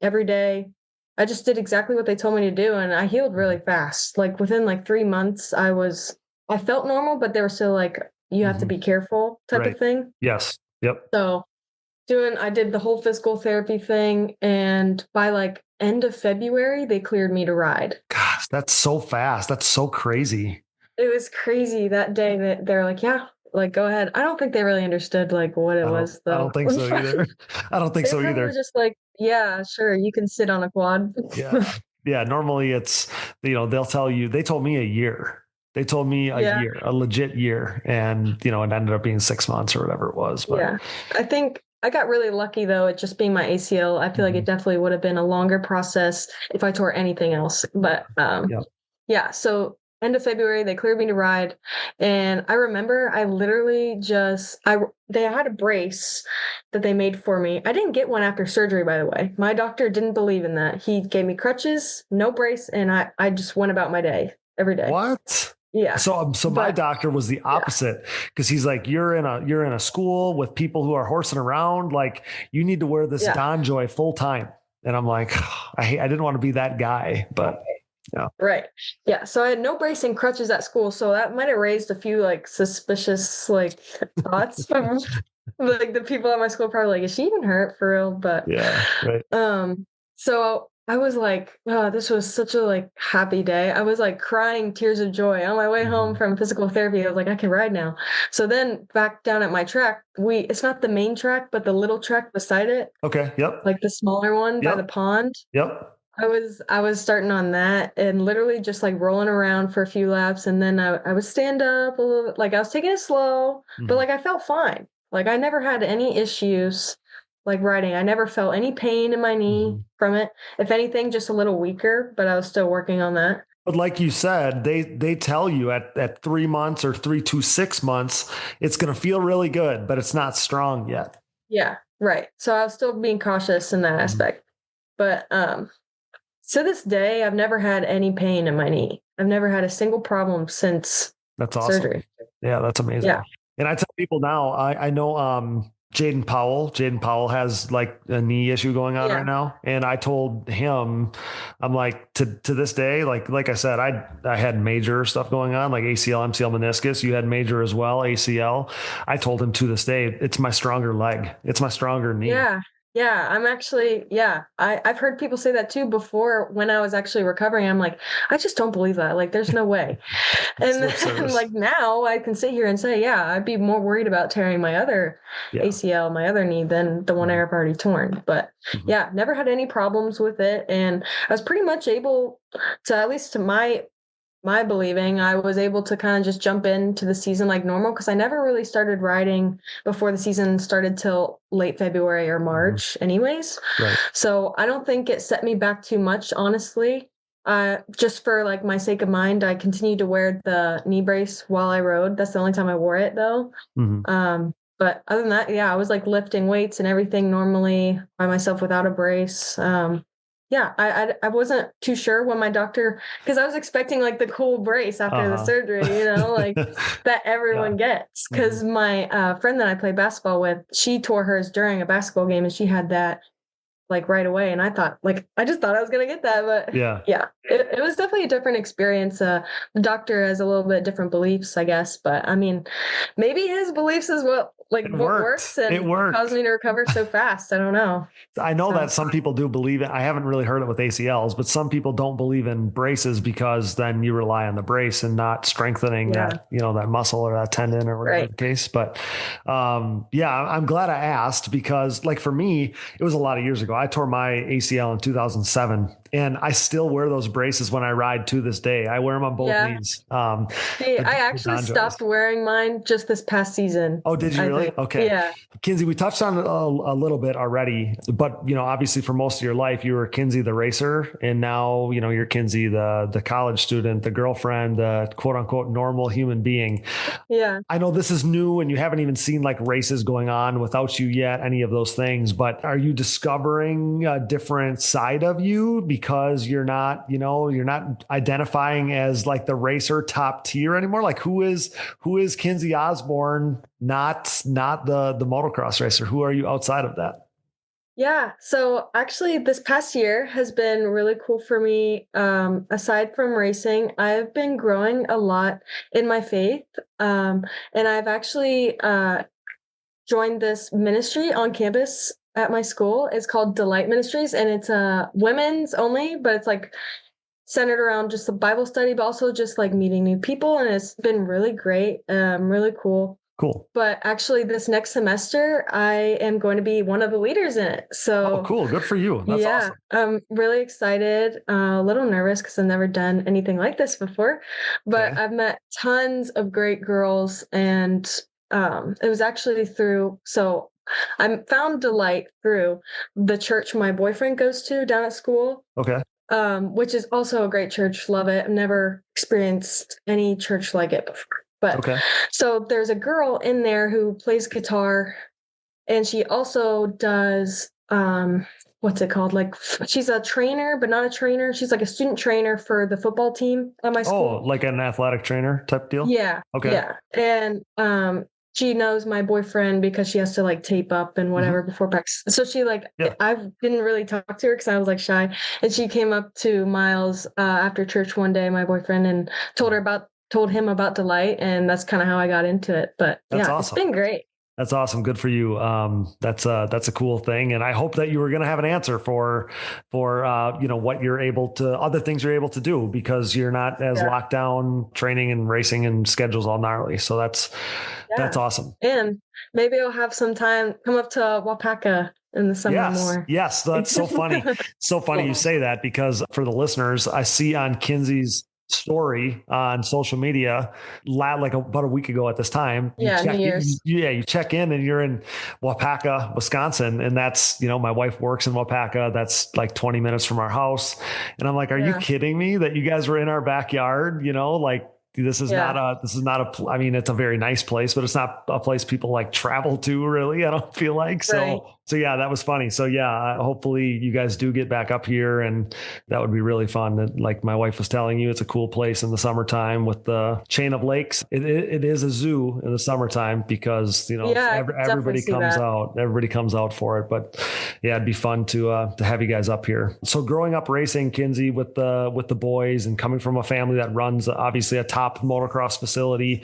every day. I just did exactly what they told me to do. And I healed really fast. Like within like 3 months, I felt normal, but they were still like, you have to be careful type of thing. Yes. Yep. So I did the whole physical therapy thing. And by like end of February, they cleared me to ride. Gosh, that's so fast. That's so crazy. It was crazy that day that they're like, yeah, like, go ahead. I don't think they really understood like what it was though. I don't think so either. I don't think so either. Just like, yeah, sure. You can sit on a quad. Yeah. Yeah. Normally it's, they'll tell you, they told me a year. They told me a year, a legit year. And, it ended up being 6 months or whatever it was. But yeah, I think I got really lucky though. It just being my ACL. I feel like it definitely would have been a longer process if I tore anything else. But yeah. So end of February, they cleared me to ride. And I remember I literally they had a brace that they made for me. I didn't get one after surgery, by the way. My doctor didn't believe in that. He gave me crutches, no brace. And I just went about my day every day. What? Yeah. So my doctor was the opposite because he's like, you're in a school with people who are horsing around. Like you need to wear this Donjoy full time. And I'm like, I didn't want to be that guy, but yeah. Right. Yeah. So I had no brace and crutches at school. So that might have raised a few like suspicious like thoughts from like the people at my school, probably like, is she even hurt for real? But yeah. Right. So I was like, oh, this was such a like happy day. I was like crying tears of joy on my way home from physical therapy. I was like, I can ride now. So then back down at my track, it's not the main track, but the little track beside it. Okay. Yep. Like the smaller one by the pond. Yep. I was starting on that and literally just like rolling around for a few laps. And then I would stand up a little bit, like I was taking it slow, but like I felt fine. Like I never had any issues like riding. I never felt any pain in my knee from it. If anything, just a little weaker, but I was still working on that. But like you said, they tell you at 3 months or 3 to 6 months, it's going to feel really good, but it's not strong yet. Yeah. Right. So I was still being cautious in that aspect, but, to this day, I've never had any pain in my knee. I've never had a single problem since surgery. Yeah, that's amazing. Yeah. And I tell people now, I know Jaden Powell has like a knee issue going on right now. And I told him, I'm like, to this day, like I said, I had major stuff going on, like ACL, MCL, meniscus. You had major as well, ACL. I told him to this day, it's my stronger leg. It's my stronger knee. Yeah. Yeah, I'm actually, I've heard people say that too before when I was actually recovering. I'm like, I just don't believe that. Like, there's no way. And like now I can sit here and say, I'd be more worried about tearing my other ACL, my other knee than the one I've already torn. But never had any problems with it. And I was pretty much able to, at least to my believing, I was able to kind of just jump into the season like normal because I never really started riding before the season started till late February or March anyways. Right. So I don't think it set me back too much, honestly. Just for like my sake of mind, I continued to wear the knee brace while I rode. That's the only time I wore it though. But other than that, yeah, I was like lifting weights and everything normally by myself without a brace. Yeah, I wasn't too sure when my doctor, because I was expecting like the cool brace after the surgery, like that everyone gets. Because my friend that I play basketball with, she tore hers during a basketball game, and she had that like right away. And I just thought I was gonna get that, but yeah, it was definitely a different experience. The doctor has a little bit different beliefs, I guess, but I mean, maybe his beliefs is what works and caused me to recover so fast. I don't know. I know that some people do believe it. I haven't really heard it with ACLs, but some people don't believe in braces because then you rely on the brace and not strengthening that, that muscle or that tendon or whatever the case. But I'm glad I asked because like for me, it was a lot of years ago. I tore my ACL in 2007 and I still wear those braces when I ride to this day. I wear them on both knees. I actually stopped wearing mine just this past season. Oh, did you really? Okay. Yeah. Kinsey, we touched on it a little bit already, but obviously for most of your life, you were Kinsey the racer, and now you're Kinsey the college student, the girlfriend, the quote unquote normal human being. Yeah. I know this is new, and you haven't even seen like races going on without you yet, any of those things. But are you discovering a different side of you because you're not identifying as like the racer top tier anymore? Like who is Kinsey Osborn? Not the motocross racer. Who are you outside of that? Yeah. So actually this past year has been really cool for me. Aside from racing, I've been growing a lot in my faith. And I've actually joined this ministry on campus at my school. It's called Delight Ministries, and it's women's only, but it's like centered around just the Bible study, but also just like meeting new people. And it's been really great. Really cool. Cool. But actually this next semester, I am going to be one of the leaders in it. So cool. Good for you. That's awesome. I'm really excited, a little nervous because I've never done anything like this before, but I've met tons of great girls, and it was actually I found Delight through the church my boyfriend goes to down at school. Okay. Which is also a great church. Love it. I've never experienced any church like it before. But so there's a girl in there who plays guitar, and she also does what's it called? Like she's a trainer, but not a trainer. She's like a student trainer for the football team at my school. Oh, like an athletic trainer type deal? Yeah. Okay. Yeah. And she knows my boyfriend because she has to like tape up and whatever before practice. So she I didn't really talk to her because I was like shy. And she came up to Miles after church one day, my boyfriend, and told him about Delight, and that's kind of how I got into it. But that's awesome. It's been great. That's awesome. Good for you. That's a cool thing. And I hope that you were going to have an answer for what you're able to, other things you're able to do, because you're not as locked down training and racing and schedules all gnarly. So that's awesome. And maybe I'll have some time, come up to Wapaka in the summer more. Yes. That's so funny. So funny you say that, because for the listeners, I see on Kinsey's story on social media like about a week ago at this time. New Year's. You check in and you're in Wapaka, Wisconsin. And that's, my wife works in Wapaka. That's like 20 minutes from our house. And I'm like, are you kidding me that you guys were in our backyard? Like, this is not a, I mean, it's a very nice place, but it's not a place people like travel to really. I don't feel like So yeah, that was funny. So yeah, hopefully you guys do get back up here, and that would be really fun. And like my wife was telling you, it's a cool place in the summertime with the chain of lakes. It is a zoo in the summertime because, everybody comes out. Everybody comes out for it. But yeah, it'd be fun to have you guys up here. So growing up racing, Kinsey, with the boys, and coming from a family that runs obviously a top motocross facility,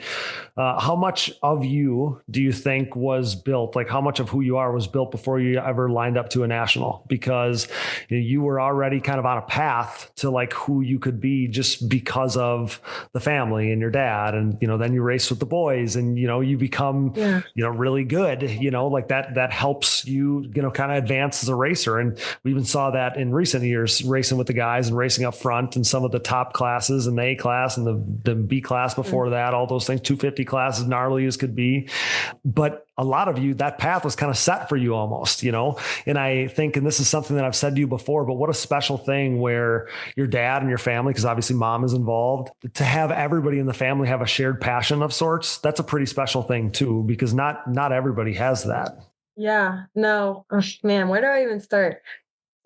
how much of you do you think was built? Like how much of who you are was built before you ever lined up to a national? Because you were already kind of on a path to like who you could be just because of the family and your dad. And, then you race with the boys and, you become, really good, like that helps you, kind of advance as a racer. And we even saw that in recent years, racing with the guys and racing up front in some of the top classes and the A class and the B class before that, all those things, 250 classes, gnarly as could be. But a lot of you, that path was kind of set for you almost, and I think, and this is something that I've said to you before, but what a special thing where your dad and your family, because obviously mom is involved, to have everybody in the family have a shared passion of sorts. That's a pretty special thing too, because not everybody has that. Yeah, no, oh, man, where do I even start?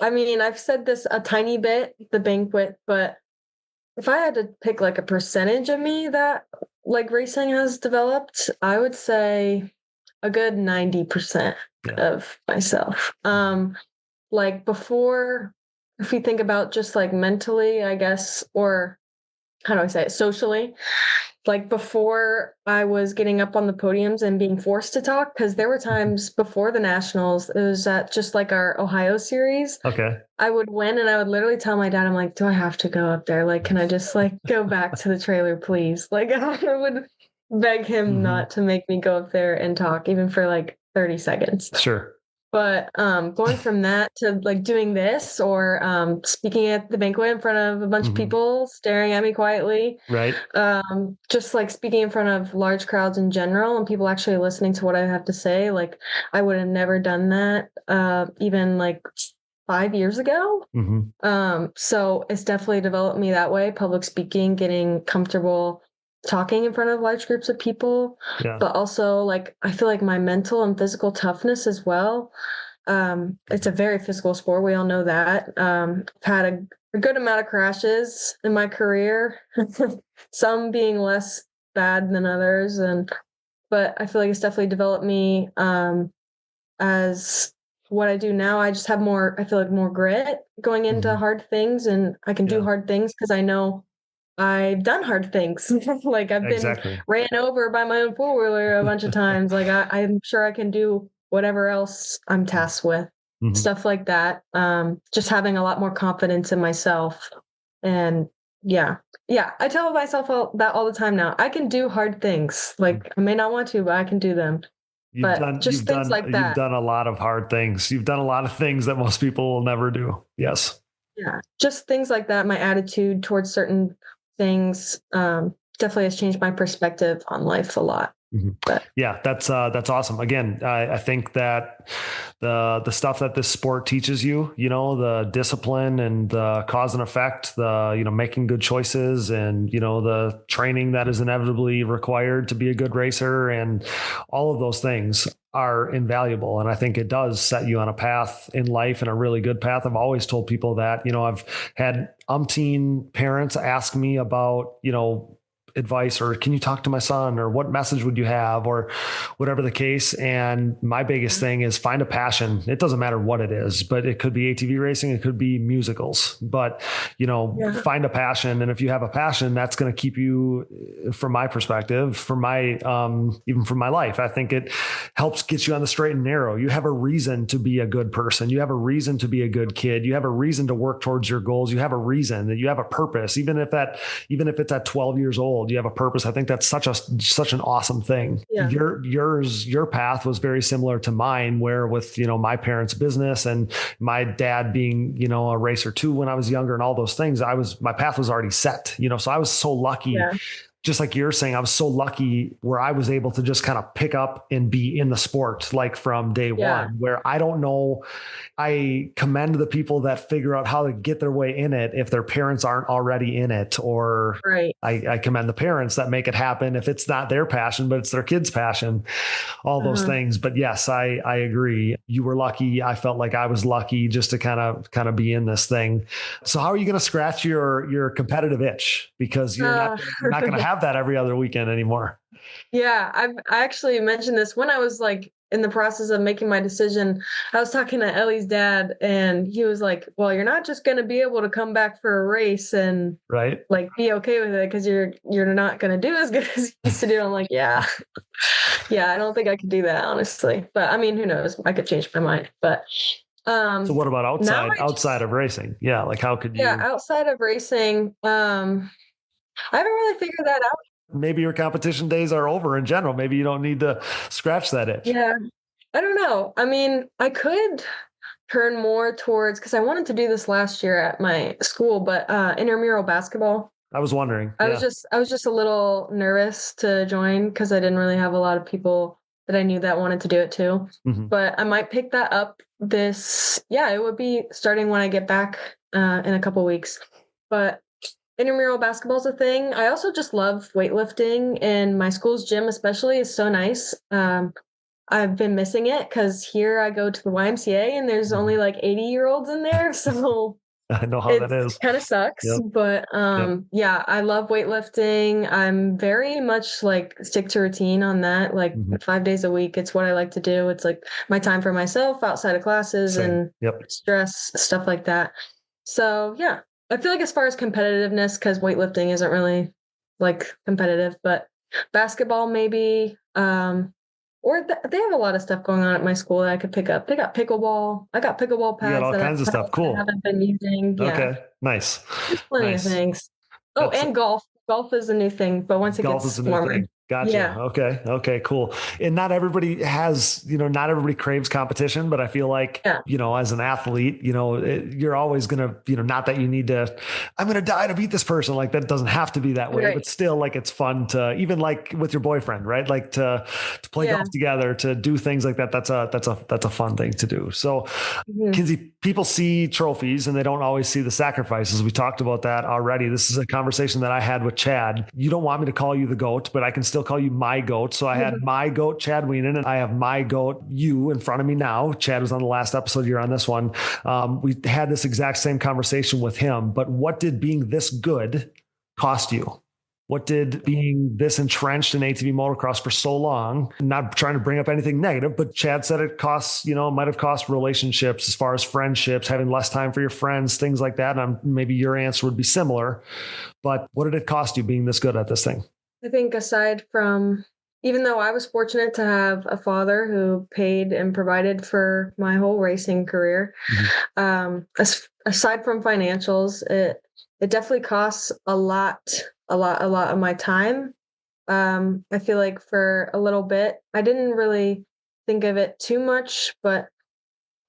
I mean, I've said this a tiny bit, the banquet, but if I had to pick like a percentage of me that like racing has developed, I would say a good 90% of myself. Like before, if we think about just like mentally, I guess, or how do I say it, socially, like before I was getting up on the podiums and being forced to talk, because there were times before the nationals, it was at just like our Ohio series. Okay. I would win and I would literally tell my dad, I'm like, do I have to go up there? Like, can I just like go back to the trailer, please? Like I would beg him not to make me go up there and talk, even for like 30 seconds. Sure. But going from that to like doing this or speaking at the banquet in front of a bunch of people staring at me quietly. Right. Just like speaking in front of large crowds in general and people actually listening to what I have to say. Like I would have never done that even like 5 years ago. So it's definitely developed me that way. Public speaking, getting comfortable talking in front of large groups of people, but also like I feel like my mental and physical toughness as well. It's a very physical sport. We all know that. I've had a good amount of crashes in my career, some being less bad than others, but I feel like it's definitely developed me as what I do now. I just have more, I feel like more grit going into hard things, and I can do hard things because I know I've done hard things. Like I've been ran over by my own four-wheeler a bunch of times. Like I'm sure I can do whatever else I'm tasked with. Stuff like that. Just having a lot more confidence in myself. And yeah, I tell myself that all the time now. I can do hard things. Like I may not want to, but I can do them. You've done a lot of hard things. You've done a lot of things that most people will never do. Yes. Yeah. Just things like that. My attitude towards certain things definitely has changed my perspective on life a lot. But yeah, that's awesome. Again, I think that the stuff that this sport teaches you, the discipline and the cause and effect, the, making good choices and, the training that is inevitably required to be a good racer, and all of those things are invaluable. And I think it does set you on a path in life, and a really good path. I've always told people that, I've had umpteen parents ask me about, advice, or can you talk to my son, or what message would you have, or whatever the case. And my biggest thing is find a passion. It doesn't matter what it is, but it could be ATV racing. It could be musicals, but find a passion. And if you have a passion, that's going to keep you, from my perspective, from my, even from my life, I think it helps get you on the straight and narrow. You have a reason to be a good person. You have a reason to be a good kid. You have a reason to work towards your goals. You have a reason that you have a purpose, even if it's at 12 years old, you have a purpose. I think that's such an awesome thing. Yeah. Your path was very similar to mine, where with, my parents' business and my dad being, a racer too, when I was younger, and all those things, my path was already set, so I was so lucky. Yeah. Just like you're saying, I was so lucky where I was able to just kind of pick up and be in the sport, like from day one, where I don't know, I commend the people that figure out how to get their way in it if their parents aren't already in it, or I commend the parents that make it happen if it's not their passion, but it's their kid's passion, all those things. But yes, I agree. You were lucky. I felt like I was lucky just to kind of be in this thing. So how are you going to scratch your competitive itch? Because you're not going to have that every other weekend anymore. Yeah, I actually mentioned this when I was like in the process of making my decision. I was talking to Ellie's dad, and he was like, well, you're not just going to be able to come back for a race and like be okay with it, because you're not going to do as good as you used to do. I'm like, yeah, I don't think I could do that, honestly. But I mean, who knows? I could change my mind. But so what about outside of racing? Yeah, like how could you? Yeah, outside of racing, I haven't really figured that out. Maybe your competition days are over in general. Maybe you don't need to scratch that itch. Yeah, I don't know. I mean, I could turn more towards, because I wanted to do this last year at my school, but intramural basketball. I was wondering. I was just a little nervous to join, because I didn't really have a lot of people that I knew that wanted to do it too. Mm-hmm. But I might pick that up it would be starting when I get back in a couple weeks. But intramural basketball is a thing. I also just love weightlifting, and my school's gym especially is so nice. I've been missing it because here I go to the YMCA and there's only like 80-year-olds in there. So I know how that is. It kind of sucks, Yep. but Yep. yeah, I love weightlifting. I'm very much like stick to routine on that. Like 5 days a week, it's what I like to do. It's like my time for myself outside of classes Same. and Yep. stress, stuff like that. So yeah, I feel like as far as competitiveness, because weightlifting isn't really like competitive, but basketball maybe. They have a lot of stuff going on at my school that I could pick up. They got pickleball. I got pickleball pads. You got all kinds of stuff. Cool. I haven't been using. Yeah. Okay. Nice. There's plenty of things. Oh, and golf. Golf is a new thing, but once it golf gets is a new warmer. thing. Gotcha. Yeah. Okay, cool. And not everybody has, not everybody craves competition, but I feel like, as an athlete, you're always going to, not that you need to, I'm going to die to beat this person. Like that doesn't have to be that way, right. But still like, it's fun to even like with your boyfriend, right? Like to play golf together, to do things like that. That's a fun thing to do. So Kinsey, people see trophies and they don't always see the sacrifices. We talked about that already. This is a conversation that I had with Chad. You don't want me to call you the GOAT, but I can still call you my GOAT. So I had my GOAT, Chad Wienen, and I have my GOAT, you, in front of me now. Chad was on the last episode. You're on this one. We had this exact same conversation with him, but what did being this good cost you? What did being this entrenched in ATV motocross for so long, not trying to bring up anything negative, but Chad said it costs, might have cost relationships as far as friendships, having less time for your friends, things like that. And maybe your answer would be similar, but what did it cost you being this good at this thing? I think aside from, even though I was fortunate to have a father who paid and provided for my whole racing career, aside from financials, it definitely costs a lot of my time. I feel like for a little bit, I didn't really think of it too much, but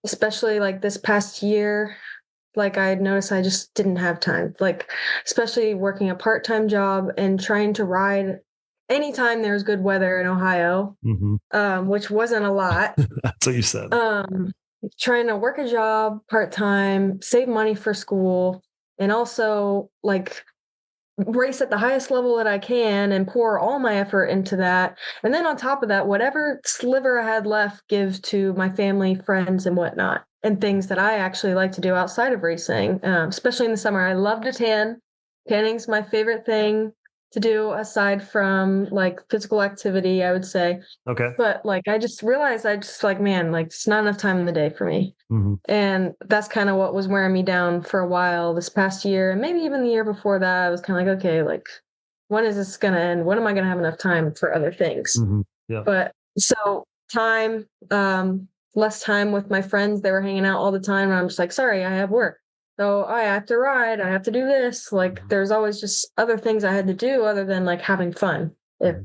especially like this past year, like I had noticed I just didn't have time, like especially working a part-time job and trying to ride anytime there's good weather in Ohio, which wasn't a lot. That's what you said. Trying to work a job part-time, save money for school, and also like race at the highest level that I can and pour all my effort into that. And then on top of that, whatever sliver I had left, give to my family, friends, and whatnot, and things that I actually like to do outside of racing, especially in the summer. I love to tan. Tanning's my favorite thing to do aside from like physical activity, I would say. Okay. But like, I just realized man, like it's not enough time in the day for me. And that's kind of what was wearing me down for a while this past year. And maybe even the year before that, I was kind of like, okay, like when is this going to end? When am I going to have enough time for other things? Yeah. But so time, less time with my friends. They were hanging out all the time. And I'm just like, sorry, I have work. So I have to ride. I have to do this. Like there's always just other things I had to do other than like having fun, if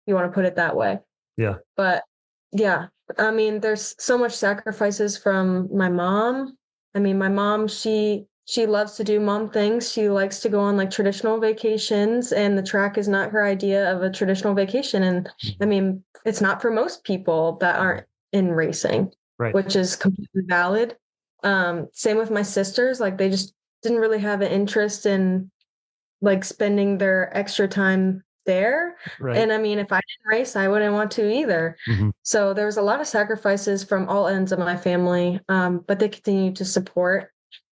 you want to put it that way. Yeah. But yeah, I mean, there's so much sacrifices from my mom. I mean, my mom, she loves to do mom things. She likes to go on like traditional vacations, and the track is not her idea of a traditional vacation. And I mean, it's not for most people that aren't in racing, right, which is completely valid. Same with my sisters, like they just didn't really have an interest in like spending their extra time there. Right. And I mean, if I didn't race, I wouldn't want to either. So there was a lot of sacrifices from all ends of my family, but they continue to support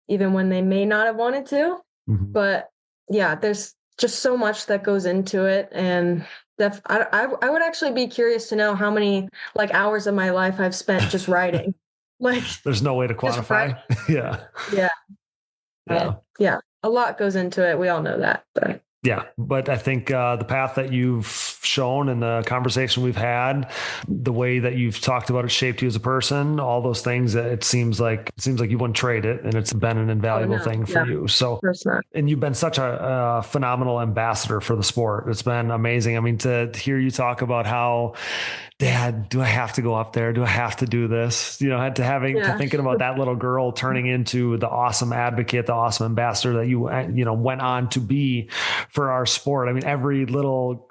even when they may not have wanted to. But yeah, there's just so much that goes into it. And I would actually be curious to know how many like hours of my life I've spent just riding. Like there's no way to quantify. Yeah. A lot goes into it. We all know that. But yeah. But I think the path that you've shown and the conversation we've had, the way that you've talked about it shaped you as a person, all those things, it seems like you wouldn't trade it, and it's been an invaluable thing for you. So, and you've been such a phenomenal ambassador for the sport. It's been amazing. I mean, to hear you talk about how, Dad, do I have to go up there? Do I have to do this? To thinking about that little girl turning into the awesome advocate, the awesome ambassador that you went on to be for our sport. I mean, every little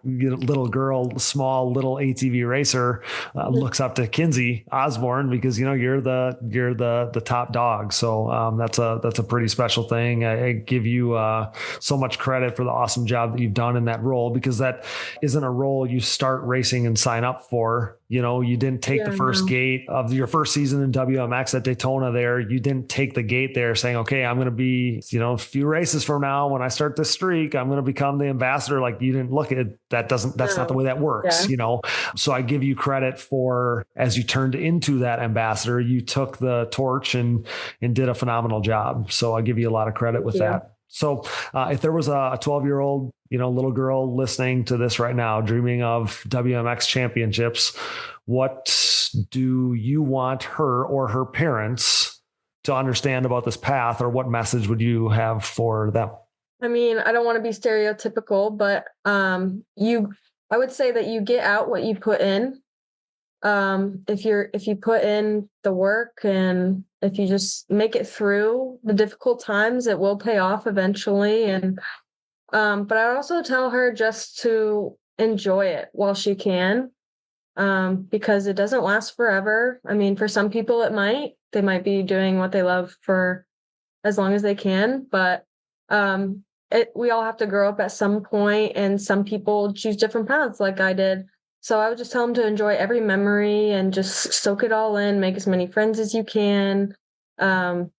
girl, small little ATV racer looks up to Kinsey Osborn because, you're the top dog. So that's a pretty special thing. I give you so much credit for the awesome job that you've done in that role, because that isn't a role you start racing and sign up for. You didn't take the first gate of your first season in WMX at Daytona there. You didn't take the gate there saying, okay, I'm going to be, a few races from now, when I start this streak, I'm going to become the ambassador. Like, you didn't look at that. That's not the way that works, So I give you credit for, as you turned into that ambassador, you took the torch and did a phenomenal job. So I give you a lot of credit with that. So if there was a 12-year-old, little girl listening to this right now, dreaming of WMX championships, what do you want her or her parents to understand about this path, or what message would you have for them? I mean, I don't want to be stereotypical, but I would say that you get out what you put in. If you put in the work, and if you just make it through the difficult times, it will pay off eventually. And but I also tell her just to enjoy it while she can, because it doesn't last forever. I mean, for some people they might be doing what they love for as long as they can, but we all have to grow up at some point, and some people choose different paths like I did. So I would just tell them to enjoy every memory and just soak it all in, make as many friends as you can. But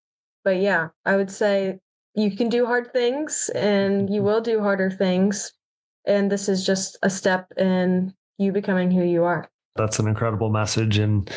yeah, I would say you can do hard things, and you will do harder things. And this is just a step in you becoming who you are. That's an incredible message, and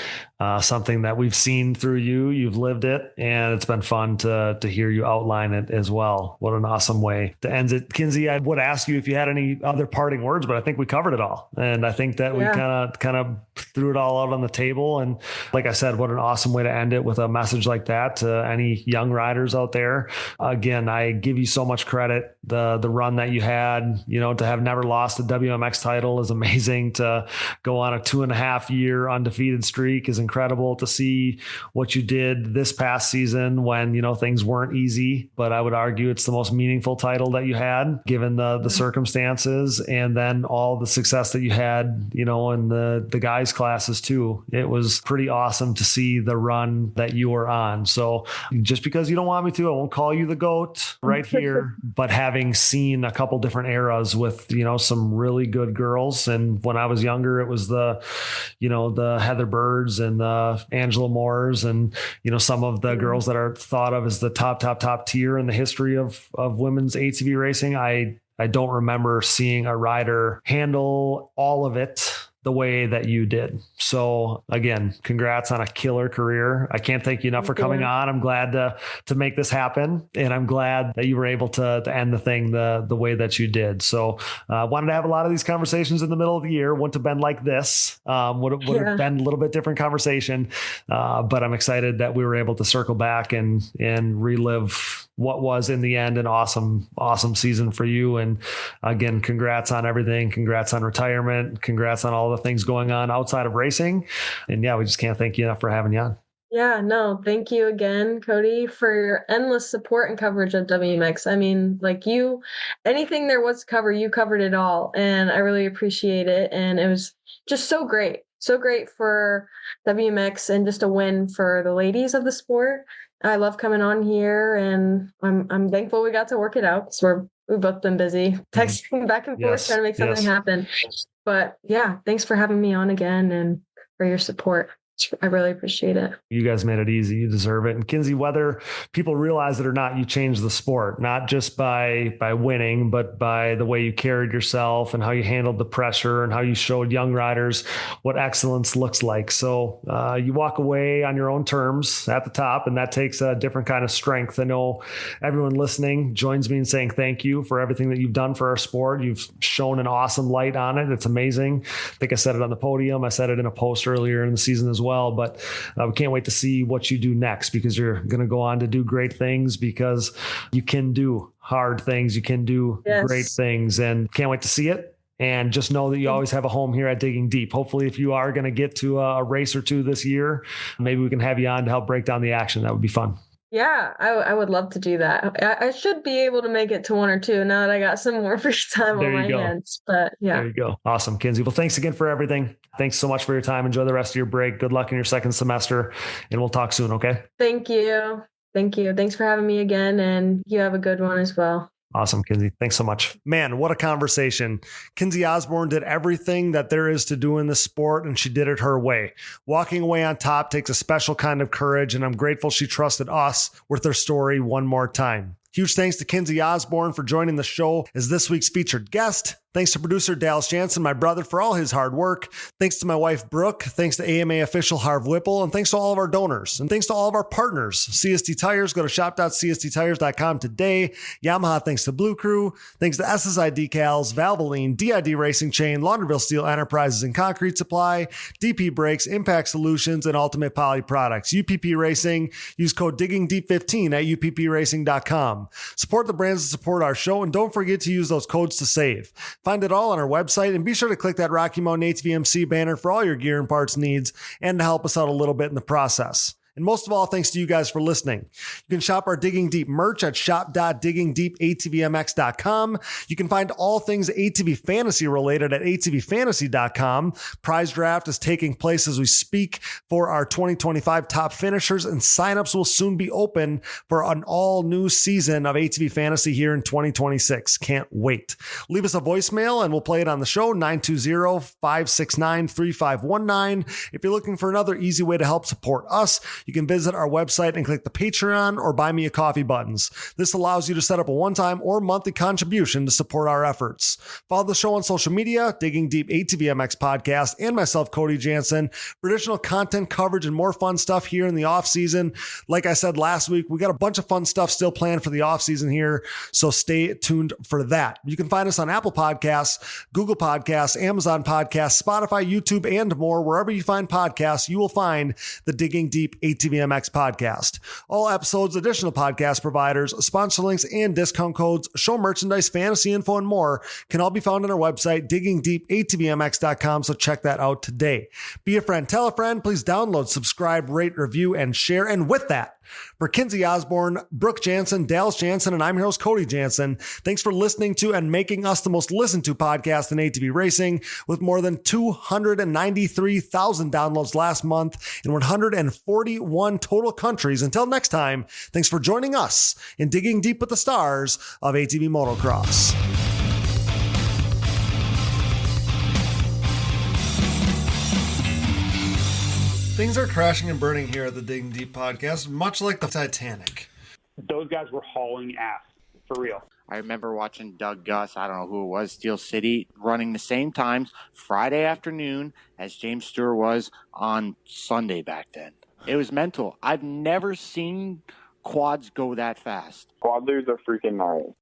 something that we've seen through you. You've lived it, and it's been fun to hear you outline it as well. What an awesome way to end it. Kinsey, I would ask you if you had any other parting words, but I think we covered it all. And I think that we kind of threw it all out on the table. And like I said, what an awesome way to end it, with a message like that to any young riders out there. Again, I give you so much credit. The run that you had, to have never lost a WMX title is amazing. To go on a 2.5 year undefeated streak is incredible. To see what you did this past season when, things weren't easy, but I would argue it's the most meaningful title that you had, given the circumstances, and then all the success that you had, in the guys classes too. It was pretty awesome to see the run that you were on. So just because you don't want me to, I won't call you the GOAT right here, but having seen a couple different eras with, some really good girls. And when I was younger, it was the Heather Birds and the Angela Moores, and, some of the girls that are thought of as the top tier in the history of women's ATV racing. I don't remember seeing a rider handle all of it the way that you did. So again, congrats on a killer career. I can't thank you enough for coming on. I'm glad to make this happen. And I'm glad that you were able to end the thing the way that you did. So I wanted to have a lot of these conversations in the middle of the year. Wouldn't have been like this. Would have been a little bit different conversation. But I'm excited that we were able to circle back and relive what was in the end an awesome season for you. And again, congrats on everything. Congrats on retirement. Congrats on all the things going on outside of racing. And we just can't thank you enough for having you on. Yeah, no, thank you again, Cody, for your endless support and coverage of WMX. I mean, anything there was to cover, you covered it all. And I really appreciate it. And it was just so great for WMX, and just a win for the ladies of the sport. I love coming on here, and I'm thankful we got to work it out, because we've both been busy texting back and forth trying to make something happen. But yeah, thanks for having me on again, and for your support. I really appreciate it. You guys made it easy. You deserve it. And Kinsey, whether people realize it or not, you changed the sport, not just by winning, but by the way you carried yourself and how you handled the pressure and how you showed young riders what excellence looks like. So you walk away on your own terms at the top, and that takes a different kind of strength. I know everyone listening joins me in saying thank you for everything that you've done for our sport. You've shown an awesome light on it. It's amazing. I think I said it on the podium. I said it in a post earlier in the season as well, but we can't wait to see what you do next, because you're going to go on to do great things, because you can do hard things. You can do great things, and can't wait to see it. And just know that you always have a home here at Digging Deep. Hopefully, if you are going to get to a race or two this year, maybe we can have you on to help break down the action. That would be fun. Yeah, I would love to do that. I should be able to make it to one or two now that I got some more free time There on you my go. hands. But yeah. There you go. Awesome, Kinsey. Well, thanks again for everything. Thanks so much for your time. Enjoy the rest of your break. Good luck in your second semester, and we'll talk soon, okay? Thank you. Thank you. Thanks for having me again, and you have a good one as well. Awesome, Kinsey. Thanks so much. Man, what a conversation. Kinsey Osborn did everything that there is to do in this sport, and she did it her way. Walking away on top takes a special kind of courage, and I'm grateful she trusted us with her story one more time. Huge thanks to Kinsey Osborn for joining the show as this week's featured guest. Thanks to producer Dallas Jansen, my brother, for all his hard work. Thanks to my wife, Brooke. Thanks to AMA official Harv Whipple. And thanks to all of our donors. And thanks to all of our partners. CST Tires, go to shop.csttires.com today. Yamaha, thanks to Blue Crew. Thanks to SSI Decals, Valvoline, DID Racing Chain, Launderville Steel Enterprises and Concrete Supply, DP Brakes, Impact Solutions, and Ultimate Poly Products. UPP Racing. Use code DIGGINGDEEP15 at uppracing.com. Support the brands that support our show, and don't forget to use those codes to save. Find it all on our website, and be sure to click that Rocky Mountain ATVMC banner for all your gear and parts needs and to help us out a little bit in the process. And most of all, thanks to you guys for listening. You can shop our Digging Deep merch at shop.diggingdeepatvmx.com. You can find all things ATV fantasy related at atvfantasy.com. Prize draft is taking place as we speak for our 2025 top finishers, and signups will soon be open for an all new season of ATV fantasy here in 2026. Can't wait. Leave us a voicemail and we'll play it on the show, 920-569-3519. If you're looking for another easy way to help support us, you can visit our website and click the Patreon or Buy Me a Coffee buttons. This allows you to set up a one-time or monthly contribution to support our efforts. Follow the show on social media, Digging Deep ATVMX Podcast, and myself, Cody Jansen, for additional content coverage and more fun stuff here in the off-season. Like I said last week, we got a bunch of fun stuff still planned for the off-season here, so stay tuned for that. You can find us on Apple Podcasts, Google Podcasts, Amazon Podcasts, Spotify, YouTube, and more. Wherever you find podcasts, you will find the Digging Deep ATVMX Podcast. All episodes, additional podcast providers, sponsor links, and discount codes, show merchandise, fantasy info, and more can all be found on our website, diggingdeepatvmx.com, so check that out today. Be a friend, tell a friend, please download, subscribe, rate, review, and share. And with that, for Kinsey Osborn, Brooke Jansen, Dallas Jansen, and I'm your host, Cody Jansen, thanks for listening to and making us the most listened to podcast in ATV racing, with more than 293,000 downloads last month in 141 total countries. Until next time, thanks for joining us in Digging Deep with the Stars of ATV Motocross. Things are crashing and burning here at the Digging Deep podcast, much like the Titanic. Those guys were hauling ass, for real. I remember watching Doug Gus, I don't know who it was, Steel City, running the same times Friday afternoon as James Stewart was on Sunday back then. It was mental. I've never seen quads go that fast. Quad leaders are freaking gnarly.